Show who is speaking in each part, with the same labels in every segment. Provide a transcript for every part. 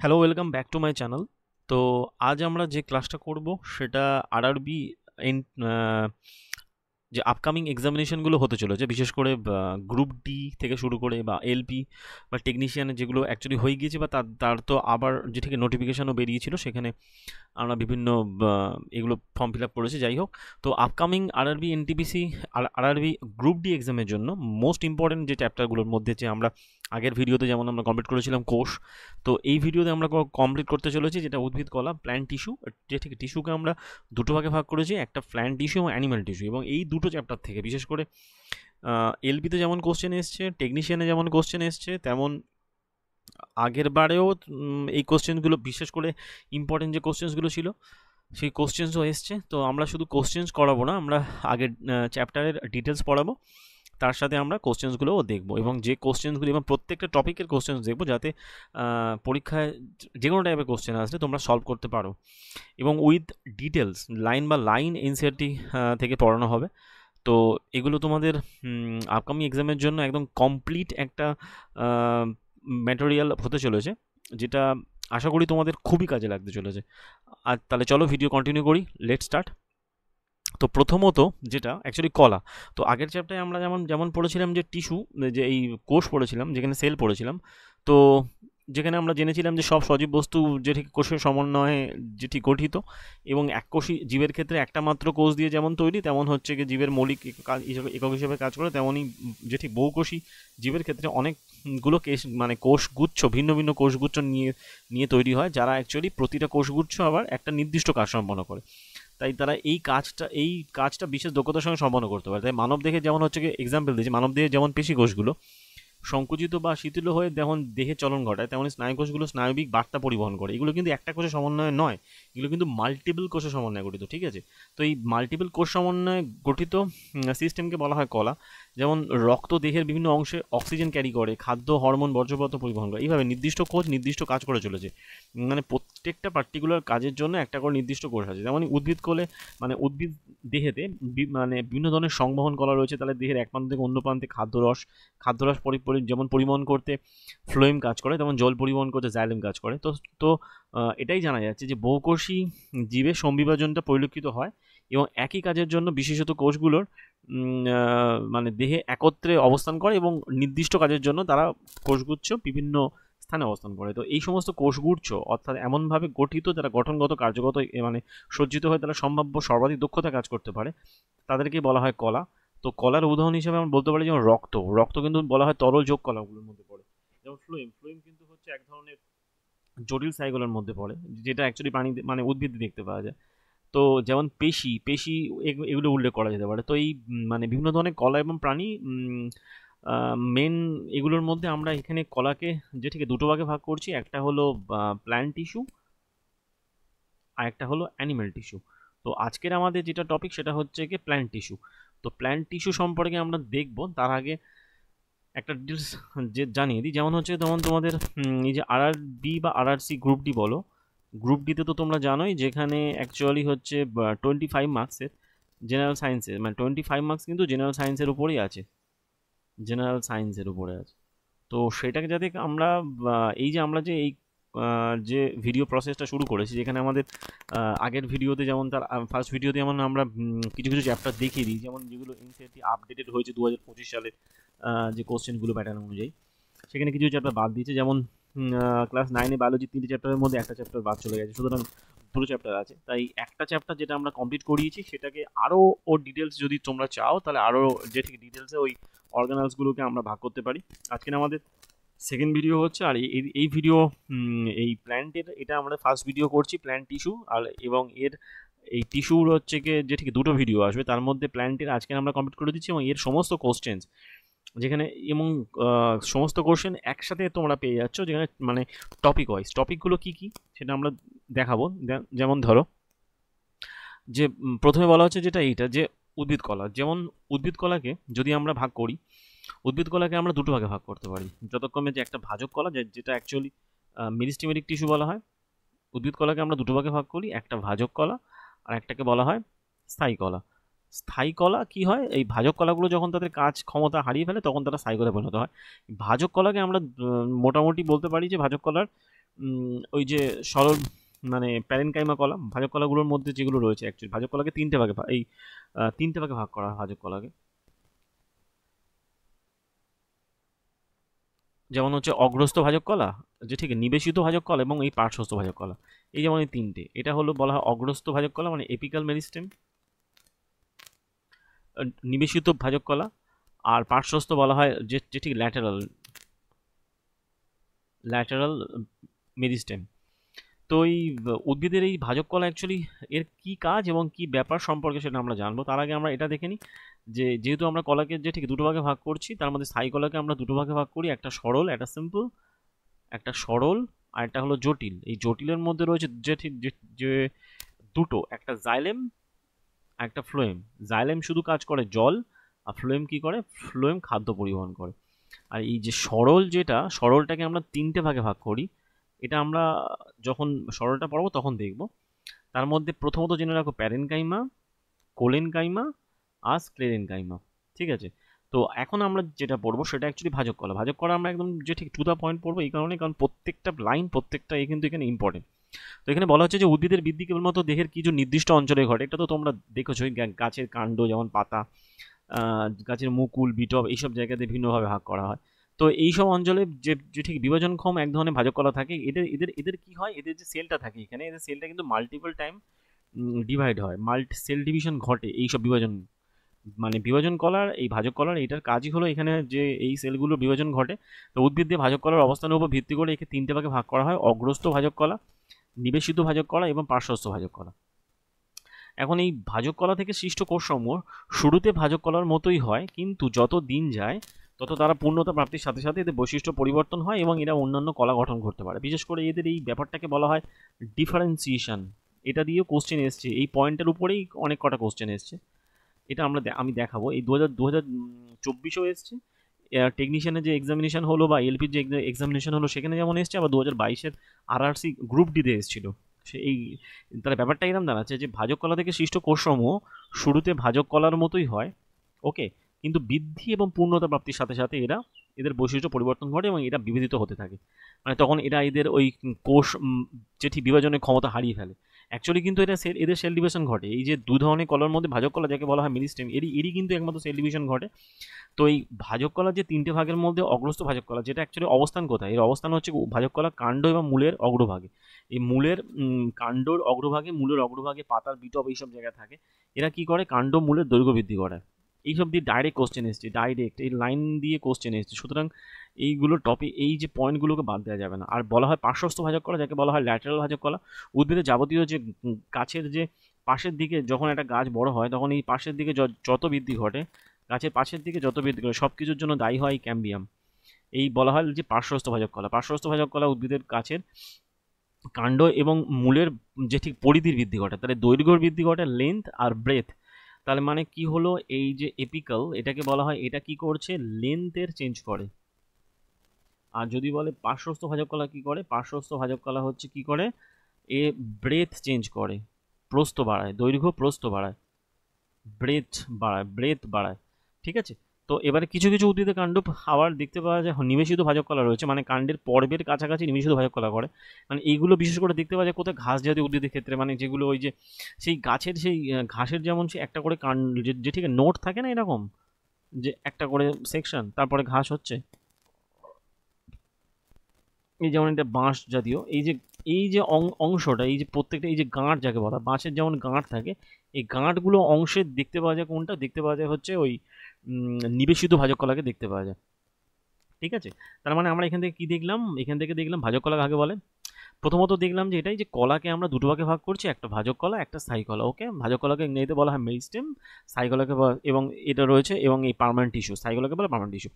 Speaker 1: Hello, welcome back to my channel. তো আজ আমরা যে ক্লাসটা করব সেটা আরআরবি ইন যে আপকামিং এক্সামিনেশনগুলো হতে চলেছে, বিশেষ করে গ্রুপ ডি থেকে শুরু করে বা এলপি বা টেকনিশিয়ানের যেগুলো অ্যাকচুয়ালি হয়ে গিয়েছে বা তার তার তো আবার যে থেকে নোটিফিকেশানও বেরিয়েছিল, সেখানে আমরা বিভিন্ন এগুলো ফর্ম ফিল আপ করেছি। যাই হোক, তো upcoming RRB NTPC RRB group D এক্সামের জন্য মোস্ট ইম্পর্টেন্ট যে চ্যাপ্টারগুলোর মধ্যে, যে আমরা আগের ভিডিওতে যেমন আমরা কমপ্লিট করেছিলাম কোষ, তো এই ভিডিওতে আমরা কমপ্লিট করতে চলেছি যেটা উদ্ভিদ কলা, প্ল্যান্ট টিস্যু। যে ঠিক টিস্যুকে আমরা দুটো ভাগে ভাগ করেছি, একটা প্ল্যান্ট টিস্যু এবং অ্যানিম্যাল টিস্যু, এবং এই দুটো চ্যাপ্টার থেকে বিশেষ করে এলপিতে যেমন কোশ্চেন এসছে, টেকনিশিয়ানে যেমন কোশ্চেন এসছে, তেমন আগের বারেও এই কোশ্চেনগুলো, বিশেষ করে ইম্পর্টেন্ট যে কোশ্চেন্সগুলো ছিল সেই কোশ্চেন্সও এসছে। তো আমরা শুধু কোশ্চেন্স করাবো না, আমরা আগের চ্যাপ্টারের ডিটেলস পড়াবো, তার সাথে আমরা কোশ্চেন্সগুলোও দেখবো, এবং যে কোশ্চেন্সগুলো এবং প্রত্যেকটা টপিকের কোশ্চেন্স দেখবো, যাতে পরীক্ষায় যে কোনো টাইপের কোশ্চেন আসলে তোমরা সলভ করতে পারো, এবং উইথ ডিটেলস লাইন বা লাইন এনসিইআরটি থেকে পড়ানো হবে। তো এগুলো তোমাদের আপকামিং এক্সামের জন্য একদম কমপ্লিট একটা ম্যাটেরিয়াল হতে চলেছে, যেটা আশা করি তোমাদের খুবই কাজে লাগতে চলেছে। আর তাহলে চলো ভিডিও কন্টিনিউ করি, লেট স্টার্ট। তো প্রথমত যেটা অ্যাকচুয়ালি কলা, তো আগের চ্যাপ্টারে আমরা যেমন যেমন পড়েছিলাম যে টিস্যু, যে এই কোষ পড়েছিলাম, যেখানে সেল পড়েছিলাম, তো যেখানে আমরা জেনেছিলাম যে সব সজীব বস্তু যেটি কোষের সমন্বয়ে যেটি গঠিত, এবং এককোষী জীবের ক্ষেত্রে একটা মাত্র কোষ দিয়ে যেমন তৈরি, তেমন হচ্ছে কি জীবের মৌলিক একক হিসেবে কাজ করে, তেমনই যেটি বহুকোষী জীবের ক্ষেত্রে অনেকগুলো কোষগুচ্ছ, ভিন্ন ভিন্ন কোষগুচ্ছ নিয়ে নিয়ে তৈরি হয়, যারা অ্যাকচুয়ালি প্রতিটা কোষগুচ্ছ আবার একটা নির্দিষ্ট কাজ সম্পন্ন করে। তাই তারা এই কাজটা বিশেষ দক্ষতার সঙ্গে সম্পন্ন করতে পারে। তাই মানব দেহে যেমন হচ্ছে কি, এক্সাম্পল দিয়েছি, মানব দেহে যেমন পেশি কোষগুলো সংকুচিত বা শিথিল হয়ে যেমন দেহে চলন ঘটায়, তেমন স্নায়ু কোষগুলো স্নায়বিক বার্তা পরিবহন করে। এগুলো কিন্তু একটা কোষের সমন্বয়ে নয়, এগুলো কিন্তু মাল্টিপল কোষের সমন্বয়ে গঠিত, ঠিক আছে? তো এই মাল্টিপল কোষ সমন্বয়ে গঠিত সিস্টেমকে বলা হয় কলা। যেমন রক্ত দেহের বিভিন্ন অংশে অক্সিজেন ক্যারি করে, খাদ্য, হরমোন, বর্জ্যপদার্থ পরিবহন করে। এইভাবে নির্দিষ্ট কোষ নির্দিষ্ট কাজ করে চলেছে, মানে প্রত্যেকটা পার্টিকুলার কাজের জন্য একটা করে নির্দিষ্ট কোষ আছে। যেমন উদ্ভিদ কোলে, মানে উদ্ভিদ দেহেতে মানে বিভিন্ন ধরনের সংবহন কলা রয়েছে, তাহলে দেহের এক প্রান্ত থেকে অন্য প্রান্তে খাদ্যরস যেমন পরিবহন করতে ফ্লোয়েম কাজ করে, তেমন জল পরিবহন করতে জাইলেম কাজ করে। তো তো এটাই জানা যাচ্ছে যে বহুকোষী জীবের সংবিভাজনটা পরিলক্ষিত হয়, এবং একই কাজের জন্য বিশেষত কোষগুলোর মানে দেহে একত্রে অবস্থান করে, এবং নির্দিষ্ট কাজের জন্য তারা কোষগুচ্ছ বিভিন্ন স্থানে অবস্থান করে। তো এই সমস্ত কোষগুচ্ছ অর্থাৎ এমনভাবে গঠিত, যারা গঠনগত কার্যগত মানে সজ্জিত হয়ে তারা সম্ভাব্য সর্বাধিক দক্ষতা কাজ করতে পারে, তাদেরকেই বলা হয় কলা। তো কলার উদাহরণ হিসেবে আমরা বলতে পারি যেমন রক্ত কিন্তু বলা হয় তরল যোগ কলাগুলোর মধ্যে পড়ে। যেমন ফ্লোয়েম কিন্তু হচ্ছে এক ধরনের জটিল সাইকেলের মধ্যে পড়ে, যেটা অ্যাকচুয়ালি পানি মানে উদ্ভিদে দেখতে পাওয়া যায়। তো যেমন পেশি এগুলো উল্লেখ করা যেতে পারে। তো এই মানে বিভিন্ন ধরনের কলা এবং প্রাণী মেন এগুলোর মধ্যে আমরা এখানে কলাকে যেটিকে দুটো ভাগে ভাগ করছি, একটা হলো প্ল্যান্ট টিস্যু আর একটা হলো অ্যানিম্যাল টিস্যু। তো আজকের আমাদের যেটা টপিক সেটা হচ্ছে কি প্ল্যান্ট টিস্যু। তো প্ল্যান্ট টিস্যু সম্পর্কে আমরা দেখব, তার আগে একটা ডিটেলস যে জানিয়ে দিই। যেমন হচ্ছে যেমন তোমাদের এই যে আরআরবি বা আরআরসি গ্রুপ ডি বলো, গ্রুপ ডিতে তো তোমরা জানোই যেখানে অ্যাকচুয়ালি হচ্ছে 25 মার্কসের জেনারেল সায়েন্সের, মানে 25 মার্কস কিন্তু জেনারেল সায়েন্সের উপরেই আছে, জেনারেল সায়েন্সের উপরে আছে। তো সেটাকে যাতে আমরা এই যে আমরা যে এই যে ভিডিও প্রসেসটা শুরু করেছি, যেখানে আমাদের আগের ভিডিওতে যেমন তার ফার্স্ট ভিডিওতে যেমন আমরা কিছু কিছু চ্যাপ্টার দেখিয়ে দিই, যেমন যেগুলো এনসিইআরটি আপডেটেড হয়েছে 2025 সালে যে কোশ্চেনগুলো প্যাটার্ন অনুযায়ী, সেখানে কিছু চ্যাপ্টার বাদ দিয়েছে। যেমন ক্লাস 9-এ বায়োলজি 3টে চ্যাপ্টারের মধ্যে একটা চ্যাপ্টার বাদ চলে গেছে, সুতরাং দুটো চ্যাপ্টার আছে। তাই একটা চ্যাপ্টার যেটা আমরা কমপ্লিট করিয়েছি, সেটাকে আরও ওর ডিটেলস যদি তোমরা চাও, তাহলে আরও যে ঠিক ডিটেলসে ওই অর্গানালসগুলোকে আমরা ভাগ করতে পারি। আজকে আমাদের সেকেন্ড ভিডিও হচ্ছে, আর এই ভিডিও এই প্ল্যান্টের এটা আমরা ফার্স্ট ভিডিও করছি প্ল্যান্ট টিস্যু, আর এবং এর এই টিস্যুর হচ্ছে গিয়ে যে ঠিক দুটো ভিডিও আসবে, তার মধ্যে প্ল্যান্টের আজকে আমরা কমপ্লিট করে দিচ্ছি, এবং এর সমস্ত কোশ্চেন্স যেখানে, এবং সমস্ত কোশ্চেন একসাথে তোমরা পেয়ে যাচ্ছ, যেখানে মানে টপিক ওয়াইজ টপিকগুলো কী কী সেটা আমরা দেখাবো। যেমন ধরো যে প্রথমে বলা হচ্ছে যেটা এইটা যে উদ্ভিদ কলা, যেমন উদ্ভিদ কলাকে যদি আমরা ভাগ করি, উদ্ভিদ কলাকে আমরা দুটো ভাগে ভাগ করতে পারি। যতক্ষণে যে একটা ভাজক কলা, যেটা অ্যাকচুয়ালি মেরিস্টেমেটিক টিস্যু বলা হয়, উদ্ভিদ কলাকে আমরা দুটো ভাগে ভাগ করি, একটা ভাজক কলা আর একটাকে বলা হয় স্থায়ী কলা। স্থায়ী কলা কি হয়, এই ভাজক কলাগুলো যখন তাদের কাজ ক্ষমতা হারিয়ে ফেলে তখন তারা স্থায়ী কলায় পরিণত হয়। ভাজক কলাকে আমরা মোটামুটি বলতে পারি যে ভাজক কলার ওই যে সরল মানে প্যারেনকাইমা কলা, ভাজক কলাগুলোর মধ্যে যেগুলো রয়েছে, অ্যাকচুয়ালি ভাজক কলাকে তিনটে ভাগে ভাগ করা হয় ভাজক কলাকে। যেমন হচ্ছে অগ্রস্থ ভাজক কলা, যে ঠিক নিবেশিত ভাজক কলা এবং এই পার্শ্বস্থ ভাজক কলা। এই যেমন এই তিনটে, এটা হলো বলা হয় অগ্রস্থ ভাজক কলা মানে এপিক্যাল মেরিস্টেম, নিবেশিত ভাজক কলা, আর পার্শ্বস্থ বলা হয় যে ঠিক ল্যাটেরাল ল্যাটেরাল মেরিস্টেম। তো এই উদ্ভিদের এই ভাজক কলা অ্যাকচুয়ালি এর কি কাজ এবং কি ব্যাপার সম্পর্কে সেটা আমরা জানবো। তার আগে আমরা এটা দেখে নিই যে যেহেতু আমরা কলাকে যে ঠিক দুটো ভাগে ভাগ করছি, তার মধ্যে স্থায়ী কলাকে আমরা দুটো ভাগে ভাগ করি, একটা সরল, একটা সিম্পল, একটা সরল আর একটা হলো জটিল। এই জটিলের মধ্যে রয়েছে যে ঠিক যে দুটো, একটা জাইলেম আর একটা ফ্লোয়েম। জাইলেম শুধু কাজ করে জল, আর ফ্লোয়েম কি করে, ফ্লোয়েম খাদ্য পরিবহন করে। আর এই যে সরল, যেটা সরলটাকে আমরা তিনটে ভাগে ভাগ করি, এটা আমরা যখন সরলটা পড়বো তখন দেখব। তার মধ্যে প্রথমত জেনে রাখো প্যারেনকাইমা, কোলেনকাইমা আর স্ক্লেরেনকাইমা, ঠিক আছে। তো এখন আমরা যেটা পড়বো সেটা অ্যাকচুয়ালি ভাজক কলা। ভাজক কলা আমরা একদম যে ঠিক টু দ্য পয়েন্ট পড়বো, এই কারণে কারণ প্রত্যেকটা লাইন, প্রত্যেকটা কিন্তু এখানে ইম্পর্টেন্ট। তো এখানে বলা হচ্ছে যে উদ্ভিদের বৃদ্ধি কেবলমাত্র দেহের কিছু নির্দিষ্ট অঞ্চলে ঘটে। এটা তো তোমরা দেখেছোই, গাছের কাণ্ড যেমন পাতা, গাছের মুকুল, বিটব, এইসব জায়গাতে বিভিন্নভাবে ভাগ করা হয়। তো এইসব অঞ্চলে যে ঠিক বিভাজনক্ষম এক ধরনের ভাজক কলা থাকে, এদের এদের এদের কি হয়, এদের যে সেলটা থাকে এখানে, এদের সেলটা কিন্তু মাল্টিপল টাইম ডিভাইড হয়, সেল ডিভিশন ঘটে এইসব বিভাজন, মানে বিভাজন কলার, এই ভাজক কলার এইটার কাজই হলো এখানে যে এই সেলগুলোর বিভাজন ঘটে। তো উদ্ভিদ দিয়ে ভাজক কলার অবস্থানের উপর ভিত্তি করে একে তিনটে ভাগে ভাগ করা হয়: অগ্রস্থ ভাজক কলা, নিবেশিত ভাজক কলা এবং পার্শ্বস্থ ভাজক কলা। এখন এই ভাজক কলা থেকে সৃষ্ট কোষসমূহ শুরুতে ভাজক কলার মতোই হয়, কিন্তু যত দিন যায় তত তারা পূর্ণতা প্রাপ্তির সাথে সাথে এদের বৈশিষ্ট্য পরিবর্তন হয় এবং এরা অন্যান্য কলা গঠন করতে পারে। বিশেষ করে এদের এই ব্যাপারটাকে বলা হয় ডিফারেন্সিয়েশন। এটা দিয়েও কোশ্চেন এসছে, এই পয়েন্টের উপরেই অনেক কটা কোশ্চেন এসছে। এটা আমি দেখাবো। এই 2024-এও এসছে, টেকনিশিয়ানের যে এক্সামিনেশন হলো বা এলপির যে এক্সামিনেশন হলো সেখানে যেমন এসছে, আবার 2022-এর আরআরসি গ্রুপ ডিতে এসেছিল। এই তাহলে ব্যাপারটা এরকম দাঁড়াচ্ছে যে ভাজক কলা থেকে সৃষ্ট কোষসমূহ শুরুতে ভাজক কলার মতোই হয়, ওকে, কিন্তু বৃদ্ধি এবং পূর্ণতা প্রাপ্তির সাথে সাথে এদের বৈশিষ্ট্য পরিবর্তন ঘটে এবং এটা বিভাজিত হতে থাকে। মানে তখন এদের ওই কোষ যেটি বিভাজনের ক্ষমতা হারিয়ে ফেলে। অ্যাকচুয়ালি কিন্তু এদের সেল ডিভিশন ঘটে। এই যে দু ধরনের কলার মধ্যে ভাজক কলা যাকে বলা হয় মেরিস্টেম, এরই কিন্তু একমাত্র সেল ডিভিশন ঘটে। তো এই ভাজক কলার যে তিনটে ভাগের মধ্যে অগ্রস্থ ভাজক কলা, যেটা অ্যাকচুয়ালি অবস্থান কোথায়, এর অবস্থান হচ্ছে ভাজক কলা কাণ্ড এবং মূলের অগ্রভাগে। এই মূলের কাণ্ডর অগ্রভাগে, মূলের অগ্রভাগে পাতার বিটব এইসব জায়গায় থাকে। এরা কি করে, কাণ্ড মূলের দৈর্ঘ্য বৃদ্ধি করে। এইসব দিয়ে ডাইরেক্ট কোশ্চেন এসছে, ডাইরেক্ট এই লাইন দিয়ে কোশ্চেন এসছে। সুতরাং এইগুলো টপিক, এই যে পয়েন্টগুলোকে বাদ দেওয়া যাবে না। আর বলা হয় পার্শ্বস্থ ভাজক কলা, যাকে বলা হয় ল্যাটেরাল ভাজক কলা। উদ্ভিদের যাবতীয় যে গাছের যে পাশের দিকে যখন একটা গাছ বড় হয়, তখন এই পাশের দিকে যত বৃদ্ধি ঘটে, গাছের পাশের দিকে যত বৃদ্ধি করে, সব কিছুর জন্য দায়ী হয় ক্যাম্বিয়াম। এই বলা হয় যে পার্শ্বস্থ ভাজক কলা। পার্শ্বস্থ ভাজক কলা উদ্ভিদের গাছের কাণ্ড এবং মূলের যে ঠিক পরিধির বৃদ্ধি ঘটে, তাহলে দৈর্ঘ্যর বৃদ্ধি ঘটে, লেন্থ আর ব্রেথ। তাহলে মানে কি হলো, এই যে এপিক্যাল, এটাকে বলা হয়, এটা কি করছে, লেন্থের চেঞ্জ করে। আর যদি বলে পার্শ্বস্থ ভাজক কলা কি করে, পার্শ্বস্থ ভাজক কলা হচ্ছে কি করে, এ ব্রেথ চেঞ্জ করে, প্রস্থ বাড়ায়, দৈর্ঘ্য প্রস্থ বাড়ায়, ব্রেথ বাড়ায়, ঠিক আছে। তো এবারে কিছু কিছু উদ্ভিদের কাণ্ড আবার দেখতে পাওয়া যায় নিবেশিত ভাজক কলা রয়েছে, মানে কাণ্ডের পর্বের কাছাকাছি নিবেশিত ভাজক কলা করে। মানে এইগুলো বিশেষ করে দেখতে পাওয়া যায় কোথায়, ঘাস জাতীয় উদ্ভিদের ক্ষেত্রে, মানে যেগুলো ওই যে সেই গাছের সেই ঘাসের যেমন সে একটা করে কাণ্ড, যে ঠিক নোট থাকে না এরকম, যে একটা করে সেকশন, তারপরে ঘাস হচ্ছে, এই যেমন এটা বাঁশ জাতীয়, এই যে অংশটা, এই যে প্রত্যেকটা, এই যে গাঁট যাকে বলা, বাঁশের যেমন গাঁট থাকে, এই গাঁটগুলো অংশে দেখতে পাওয়া যায় কোনটা, দেখতে পাওয়া যায় হচ্ছে ওই নিবেশিত ভাজক কলাকে দেখতে পাওয়া যায়, ঠিক আছে। তার মানে আমরা এখান থেকে কি দেখলাম, এখান থেকে দেখলাম ভাজক কলা কাকে বলে। প্রথমত দেখলাম যে এটাই যে কলাকে আমরা দুটো ভাগে ভাগ করছি, একটা ভাজক কলা, একটা স্থায়ী কলা, ওকে। ভাজক কলাকে ইংরেজিতে বলা হয় মেরিস্টেম, স্থায়ী কলাকে এবং এটা রয়েছে, এবং এই পার্মানেন্ট টিস্যু, স্থায়ী কলাকে বলে পার্মানেন্ট টিস্যু।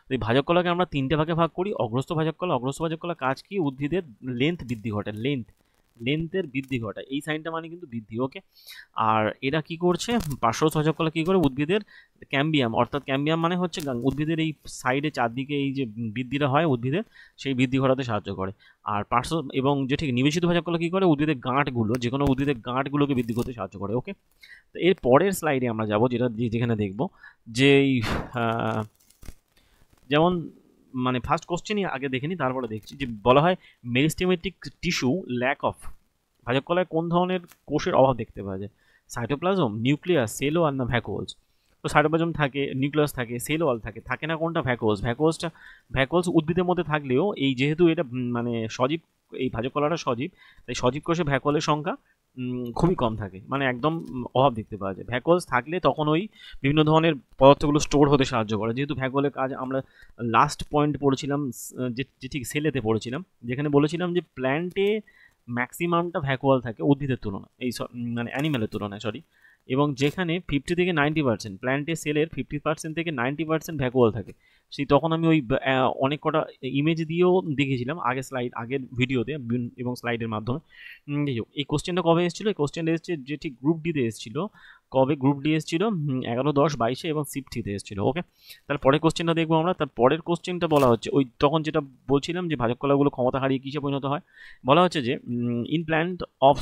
Speaker 1: তো এই ভাজক কলাকে আমরা তিনটে ভাগে ভাগ করি: অগ্রস্থ ভাজক কলা। অগ্রস্থ ভাজক কলা কাজ কি, উদ্ভিদের লেন্থ বৃদ্ধি ঘটে, লেন্থের বৃদ্ধি ঘটায়, এই সাইনটা মানে কিন্তু বৃদ্ধি, ওকে। আর এরা কি করছে, পার্শ্বস্থ ভাজক কলা কি করে, উদ্ভিদের ক্যাম্বিয়াম, অর্থাৎ ক্যাম্বিয়াম মানে হচ্ছে উদ্ভিদের এই সাইডে চারদিকে এই যে বৃদ্ধিটা হয় উদ্ভিদের, সেই বৃদ্ধি ঘটাতে সাহায্য করে। আর পার্শ্ব এবং যে ঠিক নিবেশিত ভাজক কলা কি করে, উদ্ভিদের গাঁটগুলো, যে কোনো উদ্ভিদের গাঁটগুলোকে বৃদ্ধি করতে সাহায্য করে, ওকে। তো এর পরের স্লাইডে আমরা যাব, যেখানে দেখব যে যেমন মানে ফার্স্ট কোশ্চেনই আগে দেখে নিই, তারপরে দেখছি। যে বলা হয় মেরিস্টেমেটিক টিস্যু ল্যাক অফ, ভাজক কলায় কোন ধরনের কোষের অভাব দেখতে পাওয়া যায়? সাইটোপ্লাজম, নিউক্লিয়াস, সেল ওয়াল না ভ্যাকুওলস? তো সাইটোপ্লাজম থাকে, নিউক্লিয়াস থাকে, সেল ওয়াল থাকে, থাকে না কোনটা? ভ্যাকুওলস। ভ্যাকুওলস উদ্ভিদের মধ্যে থাকলেও এই যেহেতু এটা মানে সজীব, এই ভাজক কলাটা সজীব, তাই সজীব কোষে ভ্যাকুওলের সংখ্যা খুবই কম থাকে, মানে একদম অভাব দেখতে পাওয়া যায়। ভ্যাকুওলস থাকলে তখন ওই বিভিন্ন ধরনের পদার্থগুলো স্টোর হতে সাহায্য করে। যেহেতু ভ্যাকুওলের কাজ আমরা লাস্ট পয়েন্ট পড়েছিলাম, যে ঠিক সেলেতে পড়েছিলাম, যেখানে বলেছিলাম যে প্ল্যান্টে ম্যাক্সিমামটা ভ্যাকুয়াল থাকে উদ্ভিদের তুলনায়, মানে অ্যানিম্যালের তুলনায়, সরি। এবং যেখানে 50 থেকে 90%, প্ল্যান্টে সেলের 50% থেকে 90% ভ্যাকুয়াল থাকে। সেই তখন আমি ওই অনেক কটা ইমেজ দিয়েও দেখিয়েছিলাম আগের ভিডিওতে এবং স্লাইডের মাধ্যমে। যাই হোক, এই কোশ্চেনটা কবে এসেছিলো? এই কোশ্চেনটা এসেছে যে ঠিক গ্রুপ ডিতে এসেছিলো। কবে গ্রুপ ডি এসেছিলো? 11, 10, 22 এবং সিফটিতে এসেছিলো। ওকে, তার পরের কোশ্চেনটা দেখবো আমরা। তার পরের কোশ্চেনটা বলা হচ্ছে ওই তখন যেটা বলছিলাম যে ভাজক কলাগুলো ক্ষমতা হারিয়ে কিসে পরিণত হয়। বলা হচ্ছে যে in plant of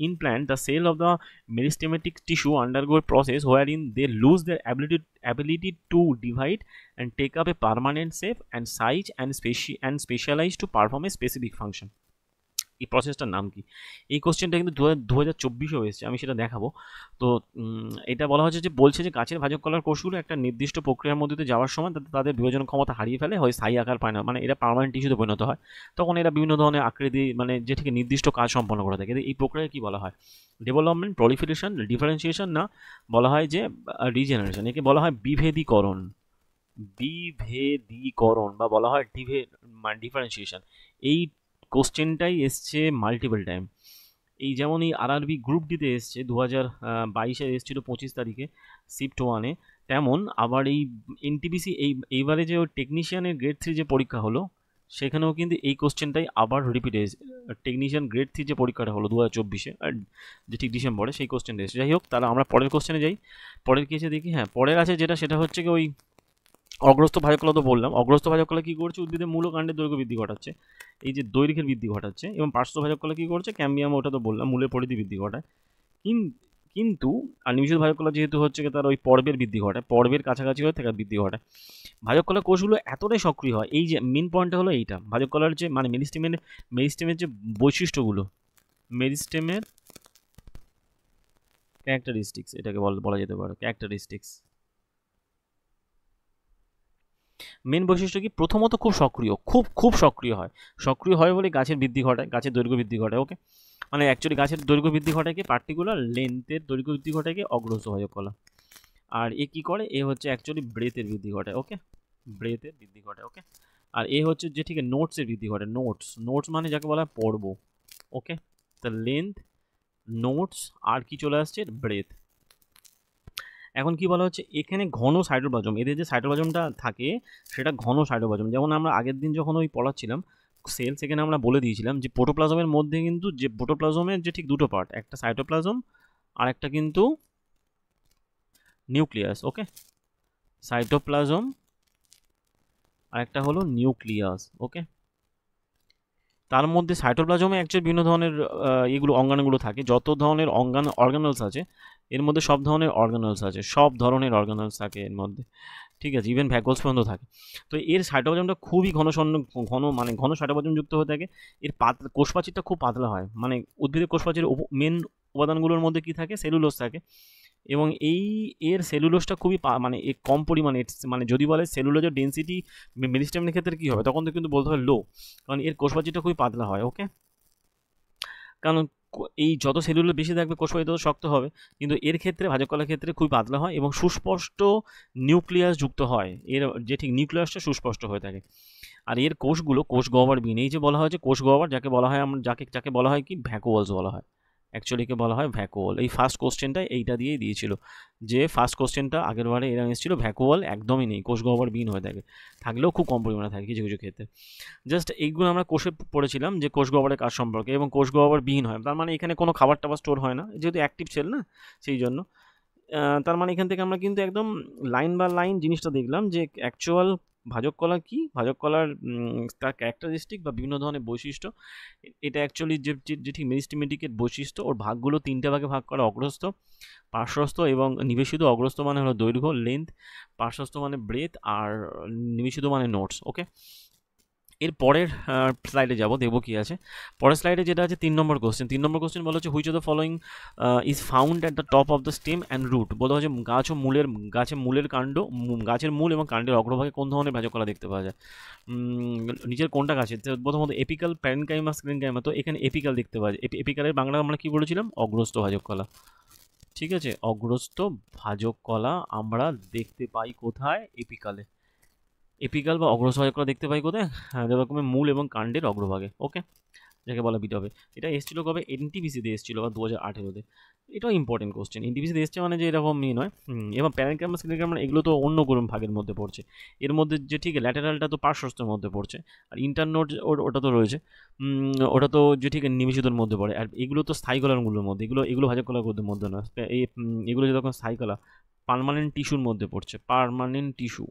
Speaker 1: in plant the cell of the meristematic tissue undergo a process wherein they lose their ability to divide and take up a permanent shape and size and specialize to perform a specific function. এই প্রসেসটার নাম কি? এই কোশ্চেনটা কিন্তু 2024-এও এসেছে, আমি সেটা দেখাবো। তো এটা বলা হচ্ছে যে বলছে যে গাছের ভাজক কলার কোষগুলো একটা নির্দিষ্ট প্রক্রিয়ার মধ্যে দিয়ে যাওয়ার সময় তাদের বিভাজন ক্ষমতা হারিয়ে ফেলে, হয় স্থায়ী আকার পায় না, মানে এরা পার্মানেন্ট টিস্যুতে পরিণত হয়। তখন এরা বিভিন্ন ধরনের আকৃতি, মানে যে ঠিক নির্দিষ্ট কাজ সম্পন্ন করে থাকে। এই প্রক্রিয়া কি বলা হয়? ডেভেলপমেন্ট, প্রলিফারেশন, ডিফারেন্সিয়েশন, না বলা হয় যে রিজেনারেশন? একে বলা হয় বিভেদীকরণ। বিভেদীকরণ বা বলা হয় ডিফারেন্সিয়েশন। এই কোশ্চেনটাই এসছে মাল্টিপল টাইম। এই যেমন এই আরআরবি গ্রুপ ডিতে এসছে 2022-এ এসেছিলো 25 তারিখে শিফট 1-এ, তেমন আবার এই এনটিপিসি এইবারে যে টেকনিশিয়ানের গ্রেড 3 যে পরীক্ষা হলো, সেখানেও কিন্তু এই কোশ্চেনটাই আবার রিপিট এসেছে। টেকনিশিয়ান গ্রেড 3 যে পরীক্ষাটা হলো 2024-এ, যে ঠিক ডিসেম্বরে, সেই কোশ্চেনটা এসেছে। যাই হোক, তাহলে আমরা পরের কোশ্চেনে যাই। পরের কেসে দেখি। হ্যাঁ, পরের আছে যেটা, সেটা হচ্ছে কি ওই অগ্রস্ত ভাজক কলা। তো বললাম অগ্রস্ত ভাজক কলা কী করছে? উদ্ভিদের মূল কাণ্ডের দৈর্ঘ্য বৃদ্ধি ঘটাচ্ছে, এই যে দৈর্ঘ্যের বৃদ্ধি ঘটাচ্ছে। এবং পার্শ্ব ভাজক কলা কী করছে? ক্যাম্বিয়াম, ওটা তো বললাম, মূলের পরিধি বৃদ্ধি ঘটায়। কিন্তু আর নিমিষদ ভাজক কলা যেহেতু হচ্ছে তার ওই পর্বের বৃদ্ধি ঘটায়, পর্বের কাছাকাছি হয়ে থাকা বৃদ্ধি ঘটায়। ভাজক কলার কোষগুলো এতটাই সক্রিয় হয়, এই যে মেন পয়েন্টটা হলো এইটা, ভাজক কলার যে মানে মেরিস্টেমের যে বৈশিষ্ট্যগুলো, মেরিস্টেমের ক্যারেক্টারিস্টিক্স, এটাকে বলা যেতে পারে ক্যারেক্টারিস্টিক্স। মেন বৈশিষ্ট্য কি? প্রথমত খুব সক্রিয়, খুব সক্রিয় হয় বলে গাছের বৃদ্ধি ঘটায়, গাছের দৈর্ঘ্য বৃদ্ধি ঘটায়। ওকে, মানে অ্যাকচুয়ালি গাছের দৈর্ঘ্য বৃদ্ধি ঘটায় কি? পার্টিকুলার লেন্থের দৈর্ঘ্য বৃদ্ধি ঘটায় কি? অগ্রস্ত ভাজক কলা। আর এ কি করে? এ হচ্ছে অ্যাকচুয়ালি ব্রেথের বৃদ্ধি ঘটায়। ওকে, ব্রেথের বৃদ্ধি ঘটায়। ওকে, আর এ হচ্ছে যে ঠিক নোটসের বৃদ্ধি ঘটায়। নোটস মানে যাকে বলা হয় পর্ব। ওকে, তা লেন্থ, নোটস, আর কি চলে আসছে? ব্রেথ। এখন কি বলা হচ্ছে? এখানে ঘন সাইটোপ্লাজম, এদের যে সাইটোপ্লাজমটা থাকে সেটা ঘন সাইটোপ্লাজম। যেমন আমরা আগের দিন যখন ওই পড়াচ্ছিলাম সেল, সেখানে আমরা বলে দিয়েছিলাম যে প্রোটোপ্লাজমের মধ্যে কিন্তু যে প্রোটোপ্লাজমের যে ঠিক দুটো পার্ট, একটা সাইটোপ্লাজম আর একটা কিন্তু নিউক্লিয়াস। ওকে, সাইটোপ্লাজম আর একটা হলো নিউক্লিয়াস। ওকে, তার মধ্যে সাইটোপ্লাজমে অ্যাকচুয়ালি বিভিন্ন ধরনের এগুলো অঙ্গাণুগুলো থাকে। যত ধরনের অর্গানলস আছে এর মধ্যে, সব ধরনের অর্গানলস থাকে এর মধ্যে, ঠিক আছে, ইভেন ভ্যাকুয়ালস পর্যন্ত থাকে। তো এর সাইটোপ্লাজমটা খুবই ঘন সাইটোপ্লাজম যুক্ত হয়ে থাকে। এর কোষপ্রাচীরটা খুব পাতলা হয়, মানে উদ্ভিদের কোষপ্রাচীরের মেন উপাদানগুলোর মধ্যে কি থাকে? সেলুলোজ থাকে। এবং এর সেলুলোজটা খুবই মানে কম পরিমাণে, মানে যদি বলে সেলুলোজের ডেন্সিটি মেরিস্টেমের ক্ষেত্রে কী হবে, তখন তো কিন্তু বলতে হবে লো, কারণ এর কোষপ্রাচীরটা খুবই পাতলা হয়। ওকে, কারণ এই যত সেলুলোজ বেশি থাকবে কোষপ্রাচীর তত শক্ত হবে, কিন্তু এর ক্ষেত্রে ভাজক কলার ক্ষেত্রে খুবই পাতলা হয় এবং সুস্পষ্ট নিউক্লিয়াস যুক্ত হয়। এর যে ঠিক নিউক্লিয়াসটা সুস্পষ্ট হয়ে থাকে। আর এর কোষগুলো কোষ গহ্বর বিহীন। এই যে বলা হয়েছে কোষ গহ্বর, যাকে বলা হয় যাকে বলা হয় কি? ভ্যাকুওলস বলা হয়। অ্যাকচুয়ালিকে বলা হয় ভ্যাকুওল। এই ফার্স্ট কোশ্চেনটা এইটা দিয়েই দিয়েছিল, যে ফার্স্ট কোশ্চেনটা আগের বারে এরা এসেছিল ভ্যাকুওল একদমই নেই, কোষ গহ্বর বিহীন হয়ে থাকে, থাকলেও খুব কম পরিমাণে থাকে কিছু কিছু ক্ষেত্রে। জাস্ট এইগুলো আমরা কোষে পড়েছিলাম যে কোষ গহ্বরের কাজ সম্পর্কে, এবং কোষ গহ্বর বিহীন হয় তার মানে এখানে কোনো খাবার টাবার স্টোর হয় না, যেহেতু অ্যাক্টিভ সেল না, সেই জন্য। তার মানে এখান থেকে আমরা কিন্তু একদম লাইন বা লাইন জিনিসটা দেখলাম যে অ্যাকচুয়াল ভাজক কলা কি, ভাজক কলার তার ক্যারেক্টারিস্টিক বা বিভিন্ন ধরনের বৈশিষ্ট্য, এটা অ্যাকচুয়ালি যে ঠিক মেরিস্টেমেটিকের বৈশিষ্ট্য, ওর ভাগগুলো 3টে ভাগে ভাগ করা: অগ্রস্থ, পার্শ্বস্থ এবং নিবেশিত। অগ্রস্থ মানে হলো দৈর্ঘ্য, লেন্থ; পার্শ্বস্থ মানে ব্রেথ; আর নিবেশিত মানে নোটস। ওকে, এর পরের স্লাইডে যাব, দেখবো কি আছে। পরের স্লাইডে যেটা আছে 3 নম্বর কোশ্চেন। 3 নম্বর কোশ্চেন বলা হচ্ছে which of the following is found at the top of the stem and root. বলা হচ্ছে গাছের মূলের কাণ্ড, গাছের মূল এবং কাণ্ডের অগ্রভাগে কোন ধরনের ভাজক কলা দেখতে পাওয়া যায়? নিচের কোনটা গাছে? প্রথমত এপিক্যাল, প্যারেনকাইমা, স্ক্লেনকাইমা। তো এখানে এপিক্যাল দেখতে পাওয়া যায়। এপিক্যালের বাংলা আমরা কি বলেছিলাম? অগ্রস্থ ভাজক কলা। ঠিক আছে, অগ্রস্থ ভাজক কলা আমরা দেখতে পাই কোথায়? এপিক্যালে। এপিক্যাল বা অগ্রস্থ ভাজক কলা দেখতে পাই কোথায়? যথাক্রমে মূল এবং কাণ্ডের অগ্রভাগে। ওকে, যাকে বলা বিট হবে। এটা এসেছিল কবে? এনটিপিসিতে এসেছিল, বা 2018-তে। এটাও ইম্পর্টেন্ট কোশ্চেন। এনটিপিসিতে এসছে মানে যে এরকম নয়। এবং প্যারেনকাইমা, স্ক্লেনকাইমা এগুলো তো অন্য কোনো ভাগের মধ্যে পড়ছে। এর মধ্যে যে ঠিক ল্যাটেরালটা তো পার্শ্বস্থের মধ্যে পড়ছে, আর ইন্টারনোড ওটা তো রয়েছে, ওটা তো যে ঠিক নিবেশিতর মধ্যে পড়ে। আর এগুলো তো স্থায়ী কলাগুলোর মধ্যে, এগুলো ভাজক কলার মধ্যে নয়। এগুলো যখন স্থায়ী কলা, পার্মানেন্ট টিস্যুর মধ্যে পড়ছে, পার্মানেন্ট টিস্যু,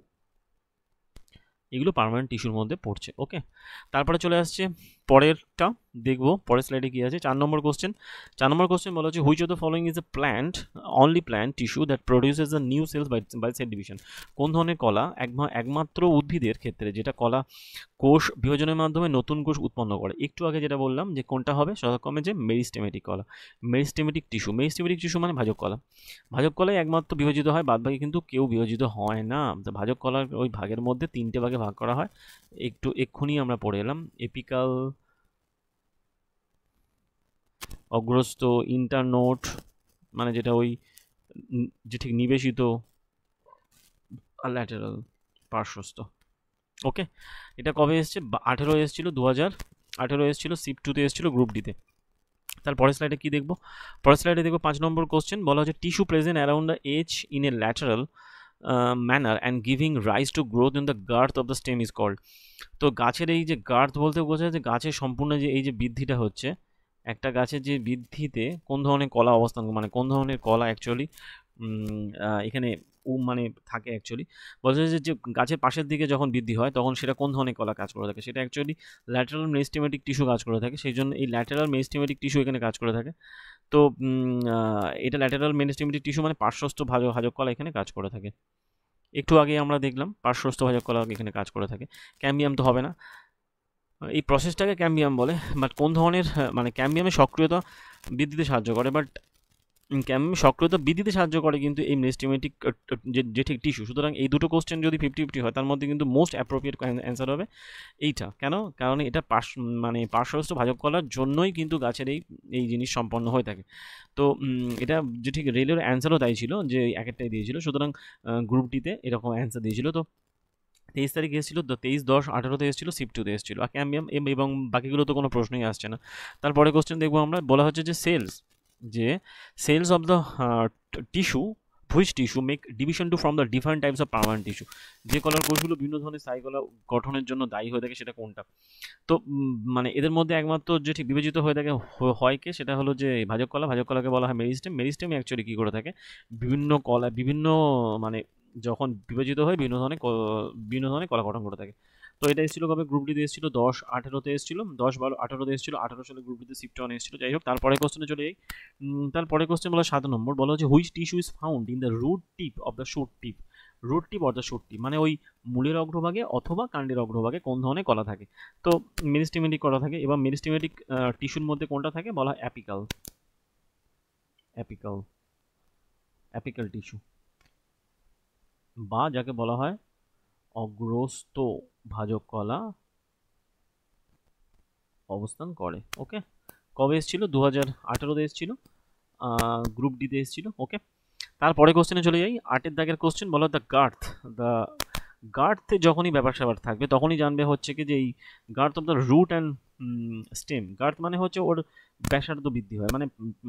Speaker 1: এগুলো পার্মানেন্ট টিস্যুর মধ্যে পড়ছে। ওকে, তারপরে চলে আসছে পরেরটা, দেখবো পরের স্লাইডে কি আছে। 4 নম্বর কোশ্চেন। 4 নম্বর কোশ্চেন বলা হচ্ছে which of the following is a plant, only plant tissue that produces the new cells by cell division. কোন ধরনের কলা একমাত্র উদ্ভিদের ক্ষেত্রে যেটা কলা কোষ বিভাজনের মাধ্যমে নতুন কোষ উৎপন্ন করে? একটু আগে যেটা বললাম যে কোনটা হবে, যথাক্রমে যে মেরিস্টেমেটিক কলা, মেরিস্টেমেটিক টিস্যু। মেরিস্টেমেটিক টিস্যু মানে ভাজক কলা। ভাজক কলাই একমাত্র বিভাজিত হয়, বাদবাকি কিন্তু কেউ বিভাজিত হয় না। ভাজক কলার ওই ভাগের মধ্যে 3টে ভাগে ভাগ করা হয়। এক্ষুনি আমরা পড়ে এলাম, এপিক্যাল, অগ্রস্থ, ইন্টারনোড মানে যেটা ওই যে ঠিক নিবেশিত, আর ল্যাটেরাল, পার্শ্বস্থ। ওকে, এটা কবে এসছে? 18 এসেছিল, 2018 এসেছিল, শিফট 2-তে এসেছিল, গ্রুপ ডিতে। তার পরের স্লাইডে কি দেখবো? পরের স্লাইডে দেখবো 5 নম্বর কোশ্চেন। বলা হচ্ছে tissue present around the edge in a lateral manner and giving rise to growth in the girth of the stem is called. তো গাছের এই যে গার্থ বলতে বোঝায় যে গাছের সম্পূর্ণ যে এই যে বৃদ্ধিটা হচ্ছে, একটা গাছের যে বৃদ্ধিতে কোন ধরনের কলা অবস্থান, মানে কোন ধরনের কলা অ্যাকচুয়ালি এখানে মানে থাকে অ্যাকচুয়ালি। বলছে যে গাছের পাশের দিকে যখন বৃদ্ধি হয় তখন সেটা কোন ধরনের কলা কাজ করে থাকে, সেটা অ্যাকচুয়ালি ল্যাটারাল মেরিস্টেমেটিক টিস্যু কাজ করে থাকে। সেই জন্য এই ল্যাটারাল মেরিস্টেমেটিক টিস্যু এখানে কাজ করে থাকে। তো এটা ল্যাটারাল মেরিস্টেমেটিক টিস্যু মানে পার্শ্বস্থ ভাজক কলা এখানে কাজ করে থাকে। একটু আগে আমরা দেখলাম পার্শ্বস্থ ভাজক কলা এখানে কাজ করে থাকে। ক্যাম্বিয়াম তো হবে না, এই প্রসেসটাকে ক্যাম্বিয়াম বলে। বাট কোন ধরনের, মানে ক্যাম্বিয়ামের সক্রিয়তা বৃদ্ধিতে সাহায্য করে, বাট ক্যাম্বিয়াম সক্রিয়তা বৃদ্ধিতে সাহায্য করে কিন্তু এই মেরিস্টেমেটিক যে ঠিক টিস্যু। সুতরাং এই দুটো কোশ্চেন যদি 50-50 হয়, তার মধ্যে কিন্তু মোস্ট অ্যাপ্রোপ্রিয়েট অ্যান্সার হবে এইটা। কেন? কারণ এটা মানে পার্শ্বস্থ ভাজক কলার জন্যই কিন্তু গাছের এই জিনিস সম্পন্ন হয়ে থাকে। তো এটা যে ঠিক রেলের অ্যান্সারও তাই ছিল, যে এক একটাই দিয়েছিল। সুতরাং গ্রুপ ডিতে এরকম অ্যান্সার দিয়েছিল। তো 23 তারিখ এসেছিলো, তো 23/10/18-তে এসেছিলো, শিফট 2-তে এসেছিলো। আর ক্যাম্বিয়াম এবং বাকিগুলো তো কোনো প্রশ্নই আসছে না। তারপরে কোশ্চেন দেখবো আমরা। বলা হচ্ছে যে cells of the tissue, which tissue make division to from the different types of permanent tissue. যে কলার কোষগুলো বিভিন্ন ধরনের স্থায়ী কলা গঠনের জন্য দায়ী হয়ে থাকে সেটা কোনটা? তো মানে এদের মধ্যে একমাত্র যে ঠিক বিবেচিত হয়ে থাকে হয় কে, সেটা হলো যে ভাজক কলা। ভাজক কলাকে বলা হয় মেরিস্টেম। মেরিস্টেম অ্যাকচুয়ালি কী করে থাকে, বিভিন্ন মানে যখন বিভাজিত হয় বিভিন্ন ধরনের কলা গঠন করে থাকে। তো এটা এসেছিল কবে? গ্রুপ ডিতে এসেছিল 10/18-তে এসেছিল, 10/12/18-তে এসেছিল, 18 সালে গ্রুপ ডিতে শিফট 1 এসেছিল। যাই হোক, তারপরে কোশ্চেনে চলে যাই। তারপরে কোশ্চেন বলা 7 নম্বর। বলা হচ্ছে which tissue is found in the root tip of the shoot tip. Root tip or the shoot tip মানে ওই মূলের অগ্রভাগে অথবা কাণ্ডের অগ্রভাগে কোন ধরনের কলা থাকে? তো মেরিস্টেমেটিক কলা থাকে। এবং মেরিস্টেমেটিক টিস্যুর মধ্যে কোনটা থাকে? বলা হয় অ্যাপিক্যাল, অ্যাপিক্যাল টিস্যু, বা যাকে বলা হয় অগ্রস্থ ভাজক কলা অবস্থান করে। ওকে, কবে এসেছিল? 2018-তে এসেছিল, গ্রুপ ডিতে এসেছিল। ওকে, তারপরে কোশ্চেনে চলে যাই। 8-এর দাগের কোশ্চেন। বলা দ্য গার্থে যখনই ব্যাপার স্যাপার থাকবে তখনই জানবে হচ্ছে কি যে এই girth of the root and stem. Girth মানে হচ্ছে ওর ব্যাসার্ধ বৃদ্ধি হয়,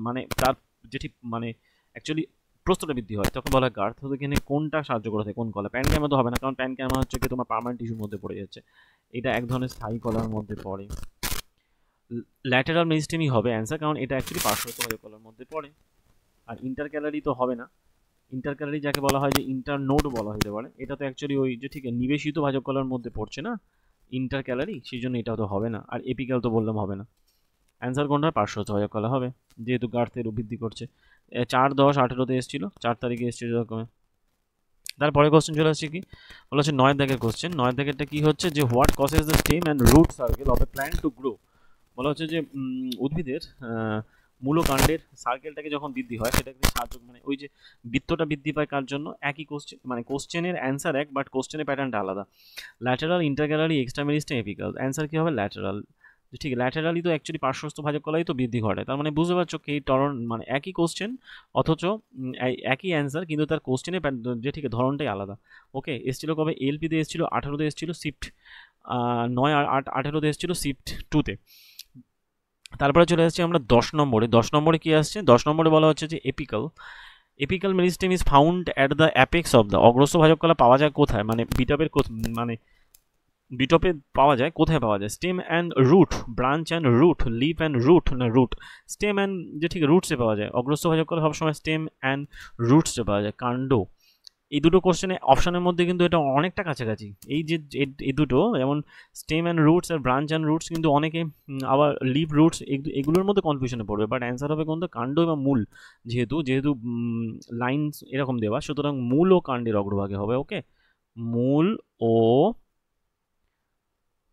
Speaker 1: মানে তার যেটি মানে অ্যাকচুয়ালি প্রস্থটা বৃদ্ধি হয়, তখন বলা হয় গার্থ। তো এখানে কোনটা সাহায্য করে থাকে, কোন কলা? প্যানক্যামা তো হবে না, কারণ প্যানক্যামা হচ্ছে কি তোমার পার্মানেন্ট টিস্যুর মধ্যে পড়ে যাচ্ছে, এটা এক ধরনের স্থায়ী কলার মধ্যে পড়ে। ল্যাটেরাল মেরিস্টেমই হবে অ্যান্সার, কারণ এটা অ্যাকচুয়ালি পার্শ্বস্থ ভাজক কলার মধ্যে পড়ে। আর ইন্টারক্যালারি তো হবে না, ইন্টারক্যালারি যাকে বলা হয় যে ইন্টারনোড বলা হতে পারে, এটা তো অ্যাকচুয়ালি ওই যে ঠিক নিবেশিত ভাজক কলার মধ্যে পড়ছে না ইন্টারক্যালারি, সেই জন্য এটাও তো হবে না। আর এপিক্যাল তো বললাম হবে না। অ্যান্সার কোনটা? পার্শ্বস্থ ভাজক কলা হবে, যেহেতু গার্থের বৃদ্ধি করছে। 4/10/18 এসেছিল, 4 তারিখে এসেছিল এরকম। তারপরে কোশ্চেন চলে আসছে কি বলা হচ্ছে 9 দাগের কোশ্চেন। 9 দাগেরটা কি হচ্ছে যে what causes the stem and root circle of a plant to grow. বলা হচ্ছে যে উদ্ভিদের মূলকাণ্ডের সার্কেলটাকে যখন বৃদ্ধি হয় সেটাকে সাহায্য, মানে ওই যে বৃত্তটা বৃদ্ধি পায় কার জন্য? একই কোশ্চেন, মানে কোশ্চেনের অ্যান্সার এক, বাট কোশ্চেনের প্যাটার্নটা আলাদা। Lateral, intercalary, extra meristem, apical. Answer কী হবে? ল্যাটেরাল। ঠিক, ল্যাটেরালি তো অ্যাকচুয়ালি পার্শ্বস্থ ভাজক কলাই তো বৃদ্ধি ঘটায়। তার মানে বুঝতে পারছো কি টরন, মানে একই কোশ্চেন অথচ একই অ্যান্সার, কিন্তু তার কোশ্চেনের যে ঠিক ধরনটাই আলাদা। ওকে, এসেছিল কবে? এলপিতে এসেছিল, 18তে এসেছিল শিফট 9 আর 8 18তে এসেছিল শিফট 2তে। তারপরে চলে আসছি আমরা 10 নম্বরে। 10 নম্বরে কি আসছে? 10 নম্বরে বলা হচ্ছে যে apical. Apical meristem is found at the apex of the. অগ্রস্থ ভাজক কলা পাওয়া যায় কোথায়? মানে বিটপের মানে বিটপে পাওয়া যায়, কোথায় পাওয়া যায়? Stem and root, branch and root, leaf and root, না রুট। স্টেম অ্যান্ড যে ঠিক রুটসে পাওয়া যায়। অগ্রস্থ ভাজক কলা সবসময় স্টেম অ্যান্ড রুটসে পাওয়া যায়। কাণ্ড। এই দুটো কোশ্চেনে অপশানের মধ্যে কিন্তু এটা অনেকটা কাছাকাছি। এই যে এই দুটো, যেমন স্টেম অ্যান্ড রুটস আর ব্রাঞ্চ অ্যান্ড রুটস, কিন্তু অনেকে আবার লিভ রুটস, এগুলোর মধ্যে কনফিউশনে পড়বে। বাট অ্যান্সার হবে কোনটা? কাণ্ড এবং মূল। যেহেতু লাইন্স এরকম দেওয়া, সুতরাং মূল ও কাণ্ডের অগ্রভাগে হবে। ওকে, মূল ও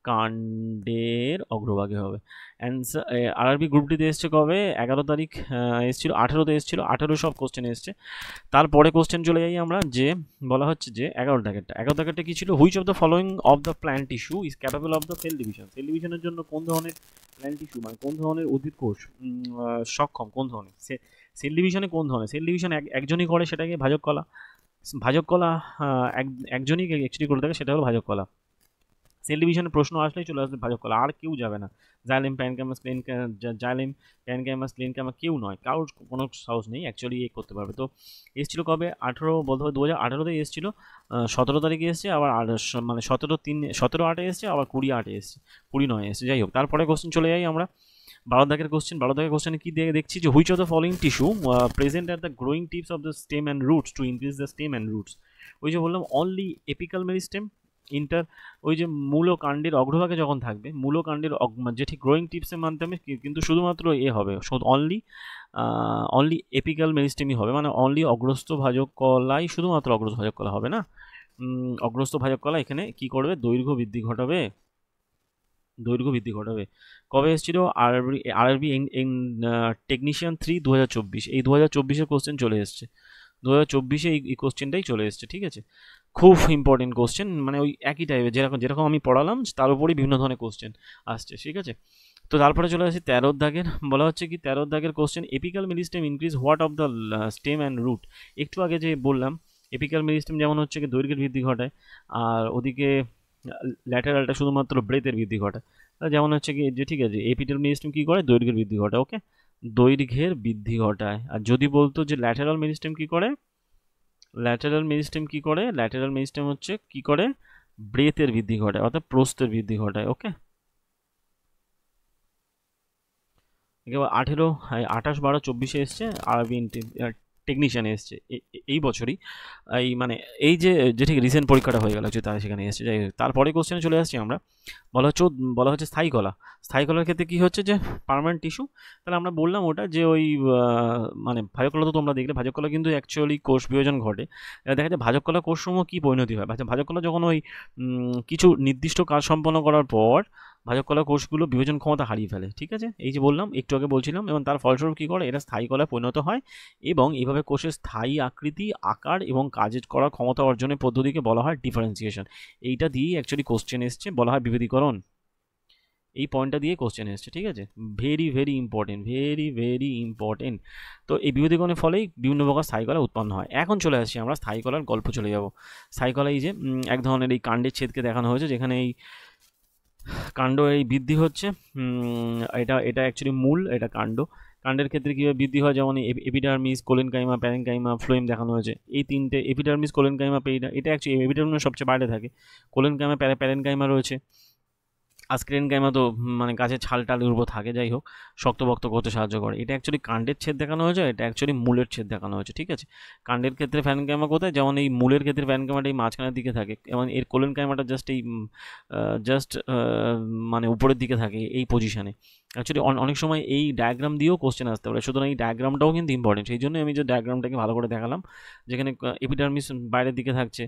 Speaker 1: কাণ্ডের অগ্রভাগে হবে অ্যান্সার। আরআরবি গ্রুপ ডিতে এসছে কবে? 11 তারিখ এসেছিল, 18তে এসেছিল, 18 সব কোশ্চেন এসছে। তারপরে কোশ্চেন চলে যাই আমরা, যে বলা হচ্ছে যে 11 দাগেরটা কী ছিল? Which of the following of the plant tissue is capable of the cell division. Cell ডিভিশনের জন্য কোন ধরনের প্ল্যান্ট টিস্যু, মানে কোন ধরনের উদ্ভিদ কোষ সক্ষম? কোন ধরনের সেল ডিভিশনে? কোন ধরনের সেল ডিভিশন একজনই করে, সেটাকে ভাজক কলা। ভাজক কলা একজনই অ্যাকচুয়ালি করে থাকে, সেটা হলো ভাজক কলা। সেল ডিভিশনের প্রশ্ন আসলেই চলে আসবে ভাজক কলা, আর কেউ যাবে না। জাইলেম, প্যানক্যামাস, জাইলেম, প্যানক্যামাস, ক্লেনক্যামা কেউ নয়, কারোর কোনো সাহস নেই অ্যাকচুয়ালি করতে পারবে। তো এসেছিল কবে? 18 বলতে হবে 2018তে এসেছিল, 17 তারিখে এসছে, আবার মানে 17/8 এসছে, আবার 20/8 এসছে, 20/9 এসছে। যাই হোক, তারপরে কোশ্চেন চলে যাই আমরা 12 দাগের কোশ্চেন। 12 দাগের কোশ্চেনে কি দেখছি যে which of the following tissue present at the growing tips of the stem and roots to increase the stem and roots. ওই যে বললাম অনলি এপিক্যাল মেরিস্টেম, ওই যে মূল ও কাণ্ডের অগ্রভাগে যখন থাকবে, মূল ও কাণ্ডের যে ঠিক গ্রোয়িং টিপসের মাধ্যমে কিন্তু শুধুমাত্র হবে, অনলি এপিক্যাল মেরিস্টেমই হবে, মানে অনলি অগ্রস্থ ভাজক কলাই, শুধুমাত্র অগ্রস্থ ভাজক কলা হবে না। অগ্রস্থ ভাজক কলা এখানে কি করবে? দৈর্ঘ্য বৃদ্ধি ঘটাবে। কবে এসেছিল? RRB technician 3 2024। এই 2024-এর কোশ্চেন চলে এসছে, 2024-এ এই কোশ্চেনটাই চলে এসছে। ঠিক আছে, খুব ইম্পর্টেন্ট কোশ্চেন, মানে ওই একই টাইপের যেরকম আমি পড়ালাম তার উপরেই বিভিন্ন ধরনের কোশ্চেন আসছে। ঠিক আছে, তো তারপরে চলে আসি 13 দাগের। বলা হচ্ছে কি 13 দাগের question, apical meristem increase what of the stem and root. একটু আগে যে বললাম এপিক্যাল মেরিস্টেম যেমন হচ্ছে কি দৈর্ঘ্যের বৃদ্ধি ঘটায়, আর ওদিকে ল্যাটেরালটা শুধুমাত্র ব্রেথের বৃদ্ধি ঘটায়। যেমন হচ্ছে কি যে ঠিক আছে, এপিক্যাল মেরিস্টেম কী করে? দৈর্ঘ্যের বৃদ্ধি ঘটায়। ওকে, দৈর্ঘ্যের বৃদ্ধি ঘটায়। আর যদি বলতো যে ল্যাটেরাল মেরিস্টেম কী করে? ল্যাটেরাল মেরিস্টেম হচ্ছে কি করে? ব্রেথের বৃদ্ধি ঘটায়, অর্থাৎ প্রস্থের বৃদ্ধি ঘটায়। ওকে, এবার 28/12/24 এসছে, আরবি টেকনিশিয়ানে এসছে এই বছরই, এই মানে এই যে ঠিক রিসেন্ট পরীক্ষাটা হয়ে গেল, তারা সেখানে এসছে। যাই হোক, তারপরে কোশ্চেনে চলে আসছি আমরা। বলা হচ্ছে স্থায়ী কলা। স্থায়ী কলার ক্ষেত্রে কী হচ্ছে যে পার্মানেন্ট টিস্যু। তাহলে আমরা বললাম ওটা যে ওই মানে ভাজক কলা তো তোমরা দেখলে, ভাজক কলা কিন্তু অ্যাকচুয়ালি কোষ বিভাজন ঘটে। দেখা যায় ভাজক কলা কোষসমূহ কী পরিণতি হয়? ভাজক কলা যখন ওই কিছু নির্দিষ্ট কাজ সম্পন্ন করার পর ভাজক কলা কোষগুলো বিভাজন ক্ষমতা হারিয়ে ফেলে। ঠিক আছে, এই যে বললাম একটু আগে বলছিলাম, এবং তার ফলস্বরূপ কী করে? এরা স্থায়ী কলায় পরিণত হয়, এবং এইভাবে কোষের স্থায়ী আকৃতি, আকার এবং কাজের করার ক্ষমতা অর্জনের পদ্ধতিকে বলা হয় ডিফারেন্সিয়েশন। এইটা দিয়েই অ্যাকচুয়ালি কোশ্চেন এসছে, বলা হয় বিভেদীকরণ। এই পয়েন্টটা দিয়ে কোশ্চেন এসছে। ঠিক আছে, ভেরি ইম্পর্টেন্ট। তো এই বিভেদীকরণের ফলেই বিভিন্ন প্রকার স্থায়ী কলা উৎপন্ন হয়। এখন চলে আসছি আমরা স্থায়ী কলার গল্প চলে যাব। স্থায়ী কলা এই যে এক ধরনের এই কাণ্ডের ছেদকে দেখানো হয়েছে, যেখানে এই কাণ্ড এই বৃদ্ধি হচ্ছে। এটা অ্যাকচুয়ালি মূল, এটা কাণ্ডের ক্ষেত্রে কীভাবে বৃদ্ধি হয়, যেমন এপিডার্মিস, কোলেনকাইমা, প্যারেনকাইমা, ফ্লোয়েম দেখানো হয়েছে। এই তিনটে এপিডার্মিস, কোলেনকাইমা, এটা অ্যাকচুয়ালি এপিডার্মিস সবচেয়ে বাইরে থাকে, কোলেনকাইমা, প্যারেনকাইমা রয়েছে। আস্ক্রেনকাইমা তো মানে গাছের ছাল টালের উপর থাকে, যাই হোক শক্তপোক্ত করতে সাহায্য করে। এটা অ্যাকচুয়ালি কাণ্ডের ছেদ দেখানো হয়েছে, এটা অ্যাকচুয়ালি মূলের ছেদ দেখানো হয়েছে, ঠিক আছে। কাণ্ডের ক্ষেত্রে প্যারেনকাইমা কোথায়, যেমন এই মূলের ক্ষেত্রে প্যারেনকাইমাটা এই মাঝখানের দিকে থাকে, এবং এর কোলেনকাইমাটা জাস্ট এই জাস্ট মানে উপরের দিকে থাকে এই পজিশানে। অ্যাকচুয়ালি অনেক সময় এই ডায়াগ্রাম দিয়েও কোশ্চেন আসতে পারে, সুতরাং এই ডায়াগ্রামটাও কিন্তু ইম্পর্টেন্ট। সেই জন্য আমি যে ডায়াগ্রামটাকে ভালো করে দেখালাম, যেখানে এপিডার্মিস বাইরের দিকে থাকছে,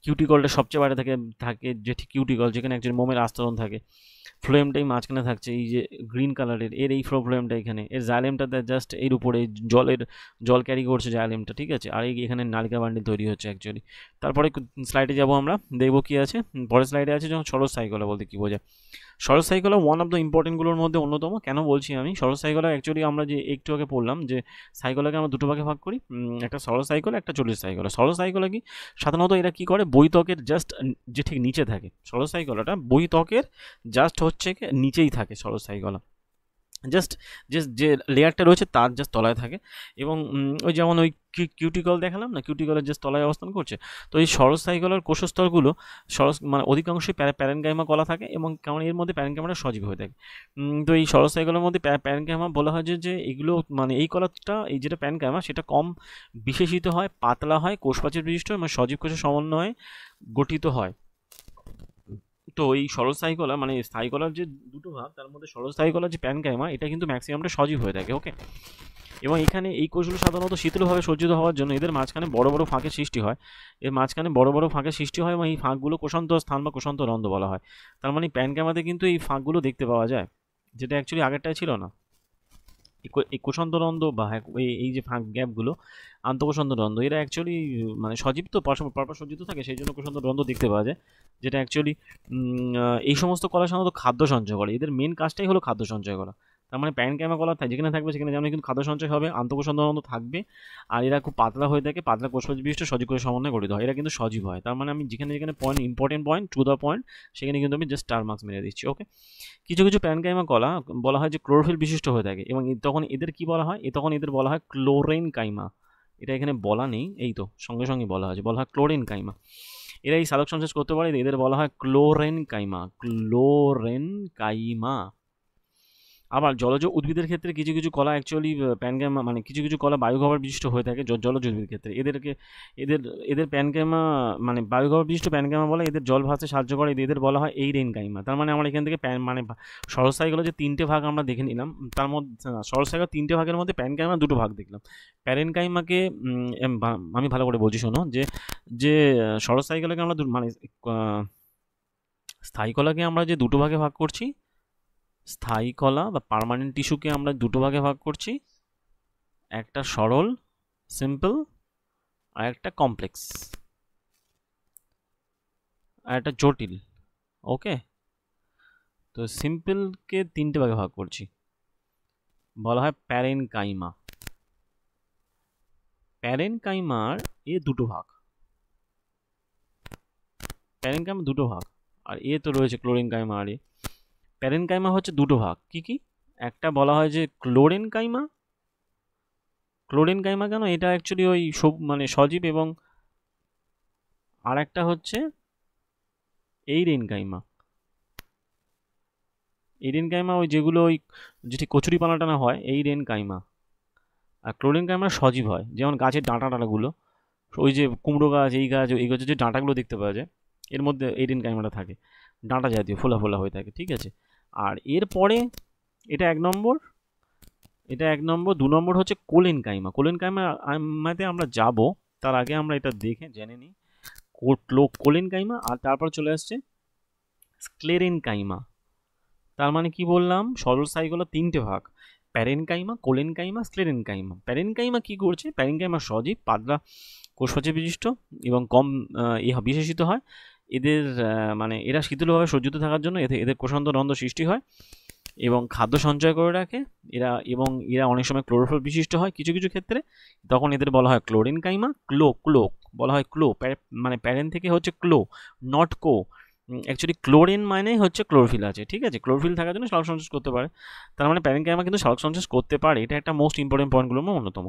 Speaker 1: কিউটিকলটা সবচেয়ে বাইরে থাকে যেটি কিউটিকল, যেখানে একজন মোমের আস্তরণ থাকে, ফ্লোয়েমটাই মাঝখানে থাকছে এই যে গ্রিন কালারের, এর এই ফ্লোয়েমটা এখানে, এর জাইলেমটা জাস্ট এর উপরে জল ক্যারি করছে জাইলেমটা, ঠিক আছে। আর এই এখানে নালিকা বান্ডিল তৈরি হচ্ছে অ্যাকচুয়ালি। তারপরে স্লাইডে যাব আমরা, দেখবো কী আছে পরের স্লাইডে আছে, যখন সরস সাইকোলা বলতে কী বোঝায়। সরস সাইকোলা ওয়ান অফ দ্য ইম্পর্টেন্টগুলোর মধ্যে অন্যতম। কেন বলছি আমি সরস সাইকোলা, অ্যাকচুয়ালি আমরা যে একটু আগে পড়লাম যে সাইকোলাকে আমরা দুটো ভাগে ভাগ করি, একটা সরস সাইকোলা, একটা চল্লিশ সাইকোলা। সরস সাইকোলা কি সাধারণত এরা কী করে, বহিত্বকের জাস্ট যে ঠিক নিচে থাকে, সরস সাইকোলাটা বহিত্বকের জাস্ট হচ্ছে নিচেই থাকে সরস সাইকোলা, জাস্ট যে লেয়ারটা রয়েছে তার জাস্ট তলায় থাকে। এবং ওই যেমন ওই কিউটিকল দেখালাম না, কিউটিকলের জাস্ট তলায় অবস্থান করছে। তো এই সরস সাইকোলার কোষস্তরগুলো মানে অধিকাংশই প্যারেনকাইমা কলা থাকে, এবং কারণ এর মধ্যে প্যারেনকাইমাটা সজীব হয়ে থাকে। তো এই সরস সাইকোলার মধ্যে প্যারেনকাইমা বলা হয় যে এগুলো মানে এই কলাটা, এই যেটা প্যারেনকাইমা সেটা কম বিশেষিত হয়, পাতলা হয়, কোষপ্রাচীর বিশিষ্ট এবং সজীব কোষের সমন্বয়ে গঠিত হয়। তো এই সরস সাইকোলা মানে সাইকোলার যে দুটো ভাগ, তার মধ্যে সরস সাইকোলার যে প্যারেনকাইমা এটা কিন্তু ম্যাক্সিমামটা সজীব হয়ে থাকে, ওকে। এবং এখানে এই কোষগুলো সাধারণত শীতলভাবে সজ্জিত হওয়ার জন্য এদের মাঝখানে বড় বড় ফাঁকের সৃষ্টি হয়, এর মাঝখানে বড় বড় ফাঁকের সৃষ্টি হয়, এবং এই ফাঁকগুলো কোষান্তর স্থান বা কোষান্তর রন্ধ্র বলা হয়। তার মানে প্যারেনকাইমাতে কিন্তু এই ফাঁকগুলো দেখতে পাওয়া যায়, যেটা অ্যাকচুয়ালি আগেরটায় ছিল না। এই কোষান্তরন্ধ্র বা এই যে ফাঁক গ্যাপগুলো, আন্তঃকোষান্তরন্ধ্র, এরা অ্যাকচুয়ালি মানে সজীব তো পরপর সজ্জিত থাকে, সেই জন্য কোষান্তরন্ধ্র দেখতে পাওয়া যায়, যেটা অ্যাকচুয়ালি এই সমস্ত কলা সাধারণত খাদ্য সঞ্চয় করে। এদের মেন কাজটাই হলো খাদ্য সঞ্চয় করা। তার মানে প্যারেনকাইমা কলা যেখানে থাকবে সেখানে যেমন কিন্তু খাদ্য সঞ্চয় হবে, আন্তঃকোষান্তরন্ধ্র থাকবে, আর এরা খুব পাতলা হয়ে থাকে, পাতলা কোষপ্রাচীর বিশিষ্ট সজীব কোষের সমন্বয়ে গঠিত হয়, এরা কিন্তু সজীব হয়। তার মানে আমি যেখানে point important point to the point, সেখানে কিন্তু আমি জাস্ট স্টার মার্কস মেরে দিচ্ছি, ওকে। কিছু কিছু প্যারেনকাইমা কলা বলা হয় যে ক্লোরোফিল বিশিষ্ট হয়ে থাকে, এবং তখন এদের কি বলা হয়, তখন এদের বলা হয় ক্লোরেনকাইমা। এটা এখানে বলা নেই, এই তো সঙ্গে সঙ্গে বলা হয় ক্লোরেনকাইমা। এরা এই সালোক সঞ্চার করতে পারে, এদের বলা হয় ক্লোরেনকাইমা। আবার জলজ উদ্ভিদের ক্ষেত্রে কিছু কিছু কলা অ্যাকচুয়ালি প্যানকাইমা মানে কিছু কিছু কলা বায়ুগহ্বর বিশিষ্ট হয়ে থাকে জলজ উদ্ভিদের ক্ষেত্রে। এদের প্যানকাইমা মানে বায়ুগহ্বর বিশিষ্ট প্যানকাইমা বলে, এদের জল ভাসতে সাহায্য করে, এদের বলা হয় এইরেনকাইমা। তার মানে আমরা এখান থেকে মানে সরস সাইকেলে যে তিনটে ভাগ আমরা দেখে নিলাম, তার মধ্যে সরস সাইকেল তিনটে ভাগের মধ্যে প্যানকাইমা দুটো ভাগ দেখলাম। প্যারেনকাইমাকে আমি ভালো করে বলছি শোনো, যে সরস সাইকেলকে আমরা মানে স্থায়ী কলাকে আমরা যে দুটো ভাগে ভাগ করছি, স্থায়ী কলা বা পার্মানেন্ট টিস্যুকে আমরা দুটো ভাগে ভাগ করছি, একটা সরল সিম্পল আর একটা কমপ্লেক্স আর একটা জটিল, ওকে। তো সিম্পলকে তিনটে ভাগে ভাগ করছি, বলা হয় প্যারেনকাইমা। প্যারেনকাইমার দুটো ভাগ, প্যারেনকাইমা দুটো ভাগ, আর তো রয়েছে ক্লোরেনকাইমা। আর প্যারেনকাইমা হচ্ছে দুটো ভাগ, কি একটা বলা হয় যে ক্লোরেনকাইমা কেন, এটা অ্যাকচুয়ালি ওই মানে সজীব, এবং আর একটা হচ্ছে এইরেনকাইমা। ওই যেগুলো ওই যেটি কচুরি পানাটানা হয়, এইরেনকাইমা। আর ক্লোরেনকাইমা সজীব হয়, যেমন গাছের ডাঁটাগুলো, ওই যে কুমড়ো গাছ, এই গাছের যে ডাঁটাগুলো দেখতে পাওয়া যায়, এর মধ্যে এইরেনকাইমাটা থাকে, ডাঁটা জাতীয় ফোলা ফোলা হয়ে থাকে, ঠিক আছে। আর এরপরে এটা এক নম্বর, 2 নম্বর হচ্ছে কোলেনকাইমাতে আমরা যাব, তার আগে আমরা এটা দেখে জেনে নিই কোলেনকাইমা। আর তারপর চলে আসছে স্ক্লেরেনকাইমা। তার মানে কি বললাম, সরল সাইকোলা তিনটে ভাগ, প্যারেনকাইমা, কোলেনকাইমা, স্ক্লেরেনকাইমা। প্যারেনকাইমা কি করছে, প্যারেনকাইমা সজীব, পাতলা কোষপ্রাচীর বিশিষ্ট এবং কম বিশেষিত হয়। এদের মানে এরা শীতলভাবে সজ্জিত থাকার জন্য এদের কোষান্তর রন্ধ্র সৃষ্টি হয় এবং খাদ্য সঞ্চয় করে রাখে এবং এরা অনেক সময় ক্লোরোফিল বিশিষ্ট হয় কিছু কিছু ক্ষেত্রে, তখন এদের বলা হয় ক্লোরেনকাইমা। বলা হয় মানে প্যারেন থেকে হচ্ছে ক্লো, নট কো। অ্যাকচুয়ালি ক্লোরিন মানে হচ্ছে ক্লোরোফিল আছে, ঠিক আছে, ক্লোরোফিল থাকার জন্য সালোক সংশ্লেষ করতে পারে। তার মানে প্যারেনকাইমা কিন্তু সালোক সংশ্লেষ করতে পারে, এটা একটা মোস্ট ইম্পর্টেন্ট পয়েন্টগুলোর মধ্যে অন্যতম।